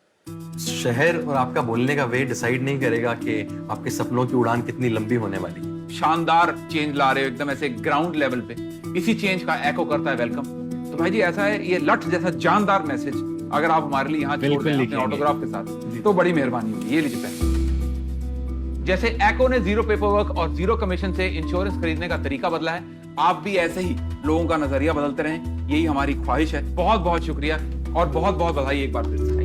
शहर और आपका बोलने का वे डिसाइड नहीं करेगा कि आपके सपनों की उड़ान कितनी लंबी होने वाली है। शानदार चेंज ला रहे हो एकदम ऐसे ग्राउंड लेवल पे, इसी चेंज का एको करता है वेलकम। तो भाई जी ऐसा है, ये लठ जैसा जानदार मैसेज अगर आप हमारे लिए यहाँ छोड़ दें अपने ऑटोग्राफ के साथ, तो बड़ी मेहरबानी होगी। ये लीजिए पैसे। जैसे एको ने 0 पेपरवर्क और 0 कमीशन से इंश्योरेंस खरीदने का तरीका बदला है, आप भी ऐसे ही लोगों का नजरिया बदलते रहें, यही हमारी ख्वाहिश है। बहुत बहुत शुक्रिया और बहुत बहुत बधाई एक बार फिर से।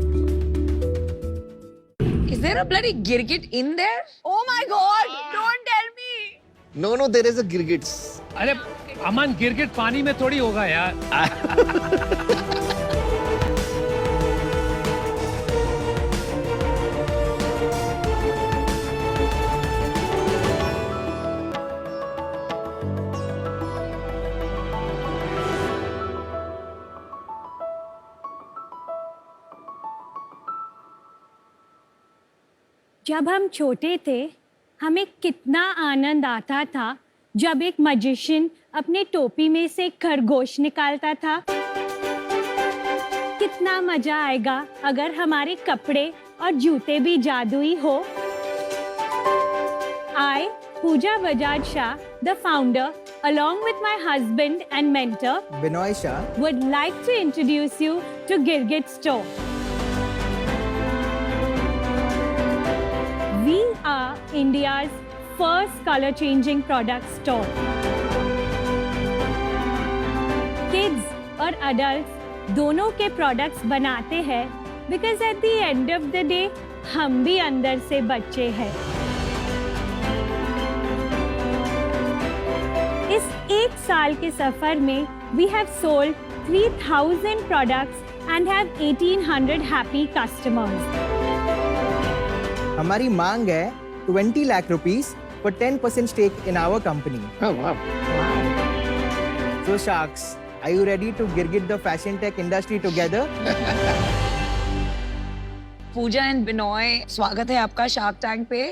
Is there a bloody Girgit in there? Oh my God! Don't tell me. No, no, there is a Girgits. अरे अमन, गिरगिट पानी में थोड़ी होगा यार। जब हम छोटे थे, हमें कितना आनंद आता था जब एक मैजिशियन अपने टोपी में से खरगोश निकालता था। कितना मजा आएगा अगर हमारे कपड़े और जूते भी जादुई हो। I, Pooja Bajaj Shah, the founder, along with my husband and mentor, Binoy Shah, would like to introduce you to Girgit Store. We are India's first color-changing product store. Kids और adults दोनों के products बनाते हैं because at the end of the day हम भी अंदर से बच्चे हैं। साल के सफर में we have sold 3,000 products and have 1,800 happy customers. हमारी मांग है 20 lakh rupees for 10% stake in our company. Oh, wow. So Sharks, are you ready to girgit the fashion tech industry together? Puja and Binoy, स्वागत है आपका शार्क टैंक पे।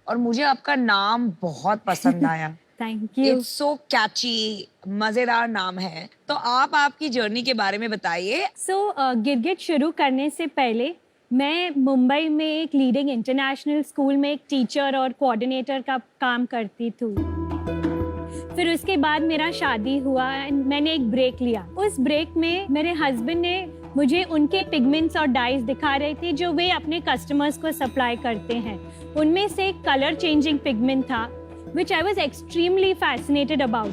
और मुझे आपका नाम बहुत पसंद आया। Thank you. इट्स सो कैची, मजेदार नाम है। तो आप आपकी जर्नी के बारे में बताइए। गिरगिट शुरू करने से पहले मैं मुंबई में एक लीडिंग इंटरनेशनल स्कूल में एक टीचर और कोऑर्डिनेटर का काम करती थी। फिर उसके बाद मेरा शादी हुआ एंड मैंने एक ब्रेक लिया। उस ब्रेक में मेरे हस्बैंड ने मुझे उनके पिगमेंट्स और डाइज दिखा रहे थे जो वे अपने कस्टमर्स को सप्लाई करते हैं। उनमें से एक कलर चेंजिंग पिगमेंट था which I was extremely fascinated about।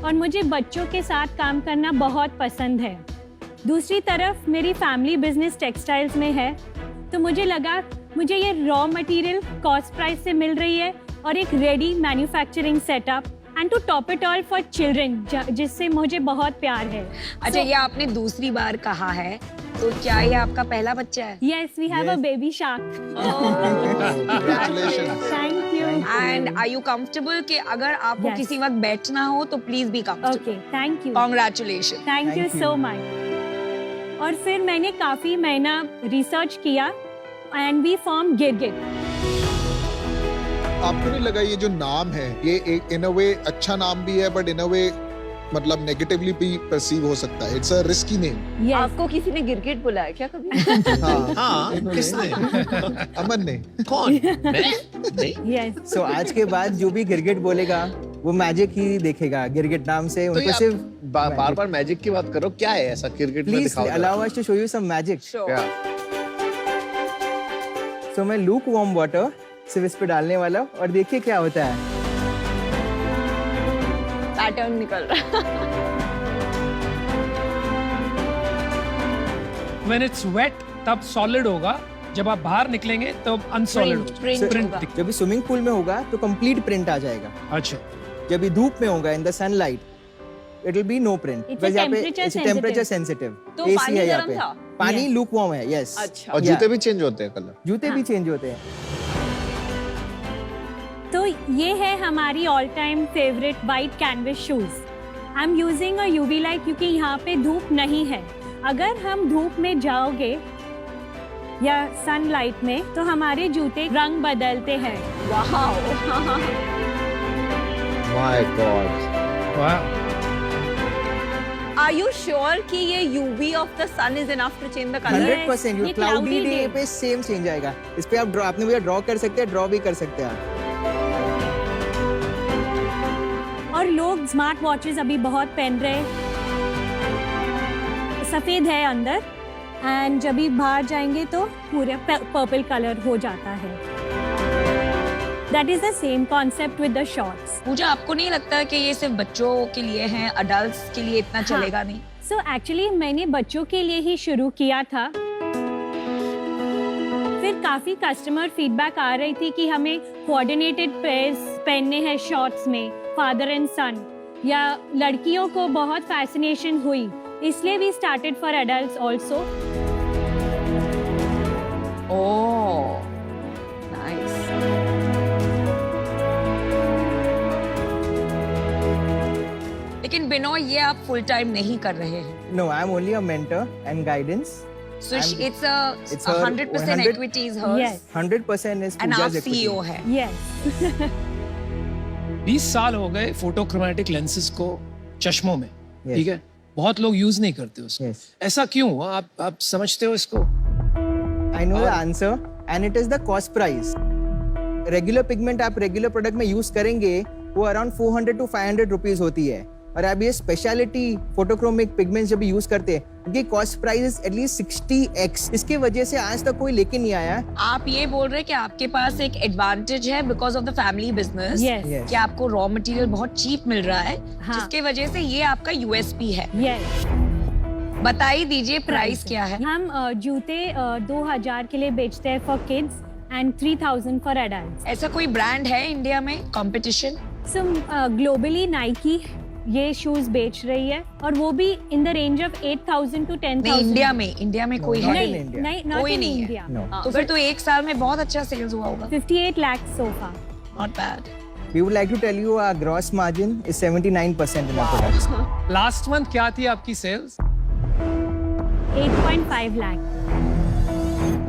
और मुझे बच्चों के साथ काम करना बहुत पसंद है। दूसरी तरफ मेरी फैमिली बिजनेस टेक्सटाइल्स में है, तो मुझे लगा मुझे ये रॉ मटेरियल कॉस्ट प्राइस से मिल रही है और एक ready manufacturing setup and to top it all for children, जिससे मुझे बहुत प्यार है। अच्छा, ये आपने दूसरी बार कहा है, तो क्या ये आपका पहला बच्चा है? Yes, we have a baby shark. Congratulations. Thank you. And are you comfortable कि अगर आपको Yes. किसी वक्त बैठना हो तो please be comfortable. Okay, thank you. Congratulations. Thank you so much. और फिर मैंने काफी महीना रिसर्च किया एंड वी फॉर्म गिरगिट। आपको नहीं लगा ये जो नाम है ये एक इन अ वे अच्छा नाम भी है बट इन अ वे मतलब नेगेटिवली भी परसीव हो सकता है? It's a risky name. आपको किसी ने गिरगिट बुलाया क्या कभी? हाँ, किसने? अमन ने। कौन? मैं? Yes. So आज के बाद जो भी गिरगिट बोलेगा वो मैजिक ही देखेगा गिरगिट नाम से। तो उनको ये सिर्फ बार बार मैजिक की बात करो, क्या है ऐसा क्रिकेट में प्लीज दिखाओ? Allow us to show you some magic. क्या? सो मैं लूक वार्म वाटर सिर्फ इस पे डालने वाला हूँ और देखिए क्या होता है। पैटर्न निकल रहा है। When it's wet तब सॉलिड होगा, जब आप बाहर निकलेंगे तब अनसॉलिड Print जब भी स्विमिंग पूल में होगा तो कंप्लीट प्रिंट आ जाएगा। अच्छा, जब भी धूप में होगा in the sunlight it will be no print. It's a temperature sensitive. तो एसी पानी है यहाँ गर्म पे। था? पानी लूक वार्म है। यस। अच्छा। और जूते भी चेंज होते हैं कलर? जूते भी चेंज होते हैं। तो ये है हमारी all time favourite white canvas shoes. I am using a UV light क्योंकि यहाँ पे धूप नहीं है। अगर हम धूप में जाओगे या सनलाइट में तो हमारे जूते रंग बदलते हैं। My God. वाह। Are you sure कि ये UV of the sun is enough to change the color? 100% ये क्लाउडी cloudy डे day। पे सेम चेंज आएगा। इस पे आप ड्रॉ आपने भैया ड्रॉ कर सकते हैं, ड्रॉ भी कर सकते हैं आप। और लोग स्मार्ट वॉचेस अभी बहुत पहन रहे, सफेद है अंदर एंड जब भी बाहर जाएंगे तो पूरे पर्पल कलर हो जाता है। That is the same concept with the shorts. Pooja, आपको नहीं लगता कि ये सिर्फ बच्चों के लिए हैं, अडल्ट्स के लिए इतना चलेगा नहीं? सो एक्चुअली मैंने बच्चों के लिए ही शुरू किया था। फिर काफी कस्टमर फीडबैक आ रही थी कि हमें कोऑर्डिनेटेड पेयर्स पहनने हैं शॉर्ट्स में, फादर एंड सन, या लड़कियों को बहुत फैसिनेशन हुई, इसलिए we started for adults also. Oh, nice. लेकिन बिनोय, ये आप फुल टाइम नहीं कर रहे हैं। No, I am only a mentor and guidance. So it's a It's her 100% equity is hers. Yes. 100% is And आप Pooja's equity. CEO है। Yes. 20 साल हो गए फोटोक्रोमैटिक लेंसेज को चश्मों में, Yes. ठीक है? बहुत लोग यूज नहीं करते उसको। Yes. ऐसा क्यों हुआ? आप समझते हो इसको? I know the answer and it is the cost price. Regular pigment आप regular product में यूज करेंगे वो अराउंड 400 to 500 रुपीज होती है, और आप ये स्पेशलिटी फोटोक्रोमिक पिगमेंट्स जब यूज करते हैं उनकी कॉस्ट प्राइस एटलीस्ट 60x। इसके वजह से आज तक कोई लेके नहीं आया। आप ये बोल रहे हैं कि आपके पास एक एडवांटेज है because of the family business, Yes. कि आपको रॉ मटेरियल बहुत चीप मिल रहा है, हाँ। जिसके वजह से ये आपका यूएसपी है। यस। बताइए दीजिए प्राइस क्या है? हम जूते 2000 के लिए बेचते हैं for kids and 3000 for adults. ऐसा कोई ब्रांड है इंडिया में कंपटीशन? सो ग्लोबली नाइकी ये शूज बेच रही है और वो भी in the range of 8,000 to 10,000। नहीं, इंडिया में कोई है नहीं, नॉट कोई इन नहीं है। इंडिया। तो फिर तो एक साल में बहुत अच्छा सेल्स हुआ होगा। 58 lakh so far। Not bad. We would like to tell you our gross margin is 79% in our products. Last month क्या थी आपकी सेल्स? 8.5 लाख।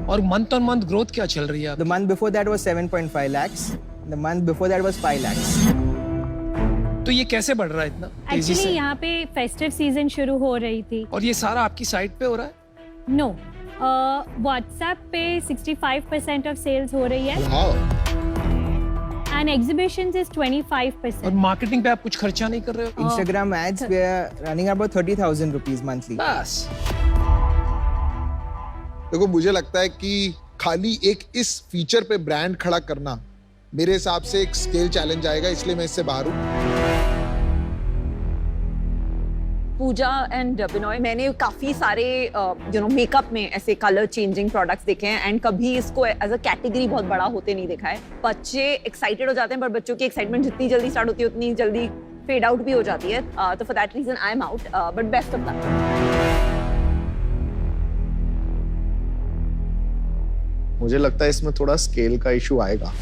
और मंथ ऑन मंथ ग्रोथ क्या चल रही है? The month before that was 7.5 lakhs. The month before that was 5 lakhs. तो ये कैसे बढ़ रहा है इतना तेजी एक्चुअली से? यहाँ पे फेस्टिव सीजन शुरू हो रही थी। और ये सारा आपकी साइट पे हो रहा है? नो, व्हाट्सएप पे 65% ऑफ सेल्स हो रही है एंड एग्जीबिशंस इज 25%। और मार्केटिंग पे आप कुछ खर्चा नहीं कर रहे हो? Instagram ads, we are running about 30,000 rupees monthly. बस। देखो मुझे लगता है कि खाली एक इस फीचर पे ब्रांड खड़ा करना मेरे हिसाब से एक स्केल चैलेंज आएगा, इसलिए मैं इससे बाहर हूँ। पूजा एंड बिनॉय, मैंने काफी सारे मेकअप में ऐसे कलर चेंजिंग प्रोडक्ट्स देखे हैं एंड कभी इसको एज अ कैटेगरी बहुत बड़ा होते नहीं देखा है। बच्चे एक्साइटेड हो जाते हैं, पर बच्चों की एक्साइटमेंट जितनी जल्दी स्टार्ट होती है उतनी जल्दी फेड आउट भी हो जाती है। तो for that reason I am out, but best of luck. मुझे लगता है इसमें थोड़ा स्केल का इशू आएगा।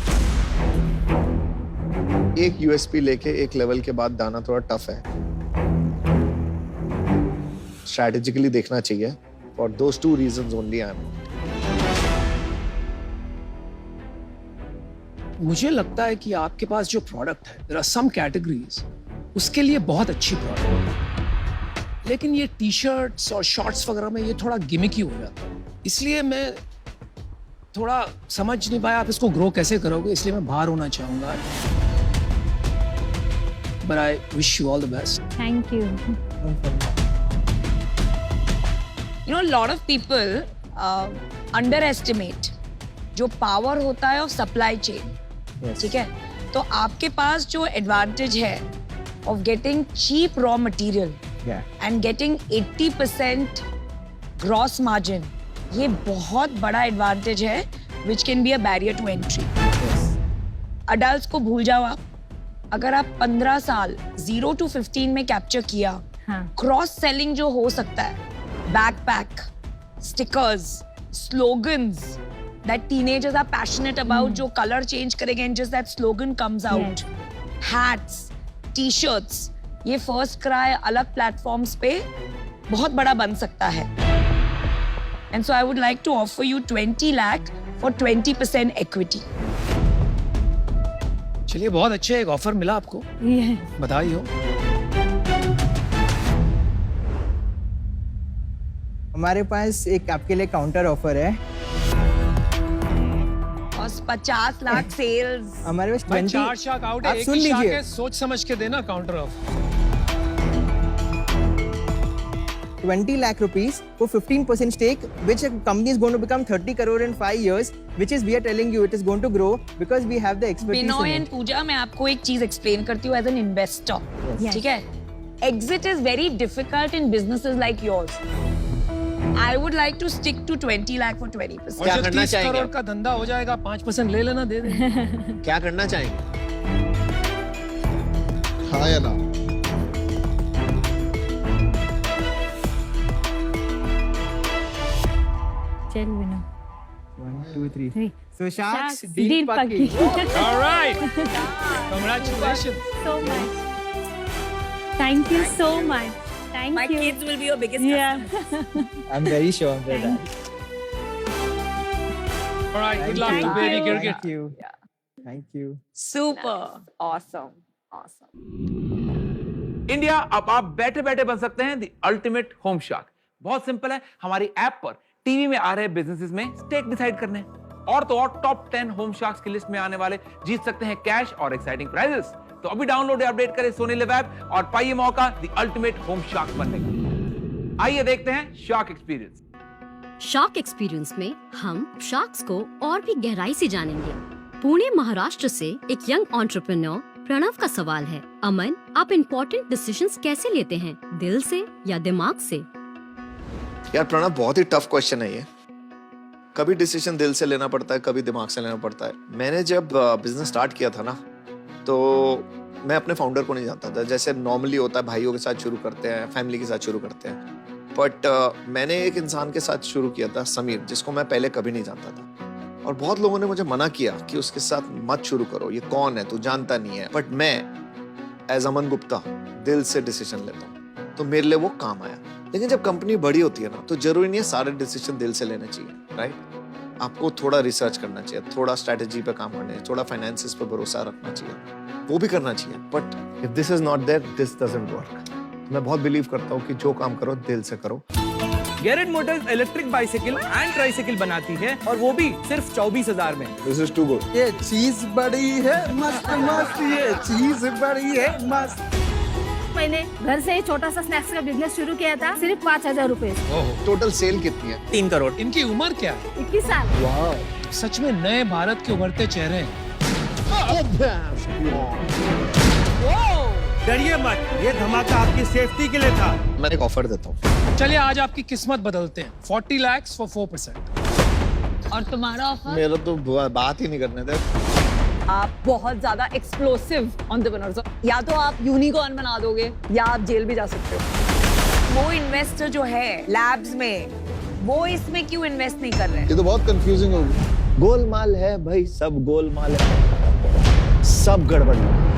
एक यूएसपी लेके एक लेवल के बाद दाना थोड़ा टफ है। स्ट्रैटेजिकली देखना चाहिए। For those two reasons only I am. मुझे लगता है कि आपके पास जो प्रोडक्ट है, देयर आर सम कैटेगरीज उसके लिए बहुत अच्छी प्रोडक्ट है, लेकिन ये टी शर्ट्स और शॉर्ट्स वगैरह में ये थोड़ा गिमिकी हो जाता है। इसलिए मैं थोड़ा समझ नहीं पाया आप इसको ग्रो कैसे करोगे, इसलिए मैं बाहर होना चाहूंगा। But I wish you all the best. Thank you. You know, a lot of people underestimate जो पावर होता है ऑफ सप्लाई चेन। ठीक है, तो आपके पास जो एडवांटेज है of getting cheap raw material and getting 80% gross margin, ये बहुत बड़ा एडवांटेज है which can be a barrier to entry. Adults को भूल जाओ आप, अगर आप 15 साल 0 to 15 में कैप्चर किया, क्रॉस सेलिंग जो हो सकता है, backpack, stickers, slogans that teenagers are passionate about, जो कलर चेंज करेंगे and just that slogan comes out, hats, t-shirts, ये फर्स्ट क्राई अलग प्लेटफॉर्म्स पे बहुत बड़ा बन सकता है। And so I would like to offer you 20 lakh for 20% equity. चलिए, बहुत अच्छा एक ऑफर मिला आपको, बधाई हो। हमारे पास एक आपके लिए काउंटर ऑफर है। 50 लाख सेल्स हमारे पास 20। चार शाख आउट है, आप एक सुन ही शाख लीजिए, है, सोच समझ के देना counter of. 20 lakh rupees for 15% stake, which a company is going to become 30 crore in 5 years, which is we are telling you it is going to grow because we have the expertise. Binoy in and it. पूजा, मैं आपको एक चीज explain करती हूँ as an investor. ठीक है, exit is very difficult in businesses like yours. I would like to stick to 20 lakh for 20%. और जो 30 करोड़ का धंधा हो जाएगा 5% ले लेना, दे दे। क्या करना चाहेंगे? हाँ या ना? चल विनो। 1, 2, 3. So sharks, deal पक्की। All right. Congratulations. So much. Thank you so much. Thank My you. kids will be your biggest customers. I'm very sure of that. All right, good luck to Baby Girgit. Thank you. Thank you. Super. Awesome. India, अब आप बैठे बैठे बन सकते हैं the ultimate home shark. बहुत simple है, हमारी ऐप पर टीवी में आ रहे बिजनेसेस में स्टेक डिसाइड करने, और तो और टॉप 10 होम शार्क्स की लिस्ट में आने वाले जीत सकते हैं कैश और एक्साइटिंग प्राइजेस। तो अभी डाउनलोड या अपडेट करें सोनी लिव ऐप और पाइए मौका द अल्टीमेट होम शार्क बनने का। आइए देखते हैं शार्क एक्सपीरियंस। शार्क एक्सपीरियंस में हम शार्क्स को और भी गहराई से जानेंगे। पुणे महाराष्ट्र से एक यंग एंटरप्रेन्योर प्रणव का सवाल है, अमन, आप इम्पोर्टेंट डिसीजंस कैसे लेते हैं, दिल से या दिमाग से? यार प्रणव, बहुत ही टफ क्वेश्चन है ये। कभी डिसीजन दिल से लेना पड़ता है, कभी दिमाग से लेना पड़ता है। मैंने जब बिजनेस स्टार्ट किया था ना, तो मैं अपने फाउंडर को नहीं जानता था, जैसे नॉर्मली होता है भाइयों के साथ शुरू करते हैं, फैमिली के साथ शुरू करते हैं, बट मैंने एक इंसान के साथ शुरू किया था, समीर, जिसको मैं पहले कभी नहीं जानता था, और बहुत लोगों ने मुझे मना किया कि उसके साथ मत शुरू करो, ये कौन है, तू जानता नहीं है, बट मैं एज अमन गुप्ता दिल से डिसीजन लेता हूँ, तो मेरे लिए वो काम आया। लेकिन जब कंपनी बड़ी होती है ना, तो जरूरी नहीं है सारे डिसीजन दिल से लेने चाहिए, राइट? आपको थोड़ा रिसर्च करना चाहिए, थोड़ा स्ट्रेटेजी पे काम करना चाहिए, थोड़ा फाइनेंसेस पे भरोसा रखना चाहिए, वो भी करना चाहिए, but if this is not there, this doesn't work. मैं बहुत बिलीव करता हूँ कि जो काम करो दिल से करो। Garrett motors electric bicycle and tricycle बनाती है, और वो भी सिर्फ 24,000 में। This is too good. ये चीज बड़ी है मस्त मस्त, ये चीज बड़ी है मस्त। मैंने घर से ही छोटा सा स्नैक्स का बिजनेस शुरू किया था, सिर्फ 5,000 रुपए। टोटल सेल कितनी है? 3 करोड़। इनकी उम्र क्या है? 21 साल। वाह, सच में नए भारत के उभरते चेहरे हैं। डरिए मत, ये धमाका आपकी सेफ्टी के लिए था। मैं एक ऑफर देता हूँ। चलिए आज आपकी किस्मत बदलते हैं। 40 lakhs for 4%। और तुम्हारा ऑफर? मेरा तो बात ही नहीं करने दे। आप बहुत ज्यादा एक्सप्लोसिव एंटरप्रेन्योर्स हो, या तो आप यूनिकॉर्न बना दोगे या आप जेल भी जा सकते हो। वो इन्वेस्टर जो है लैब्स में, वो इसमें क्यों इन्वेस्ट नहीं कर रहे? ये तो बहुत कंफ्यूजिंग होगी। गोलमाल है भाई, सब गोलमाल है, सब गड़बड़ है।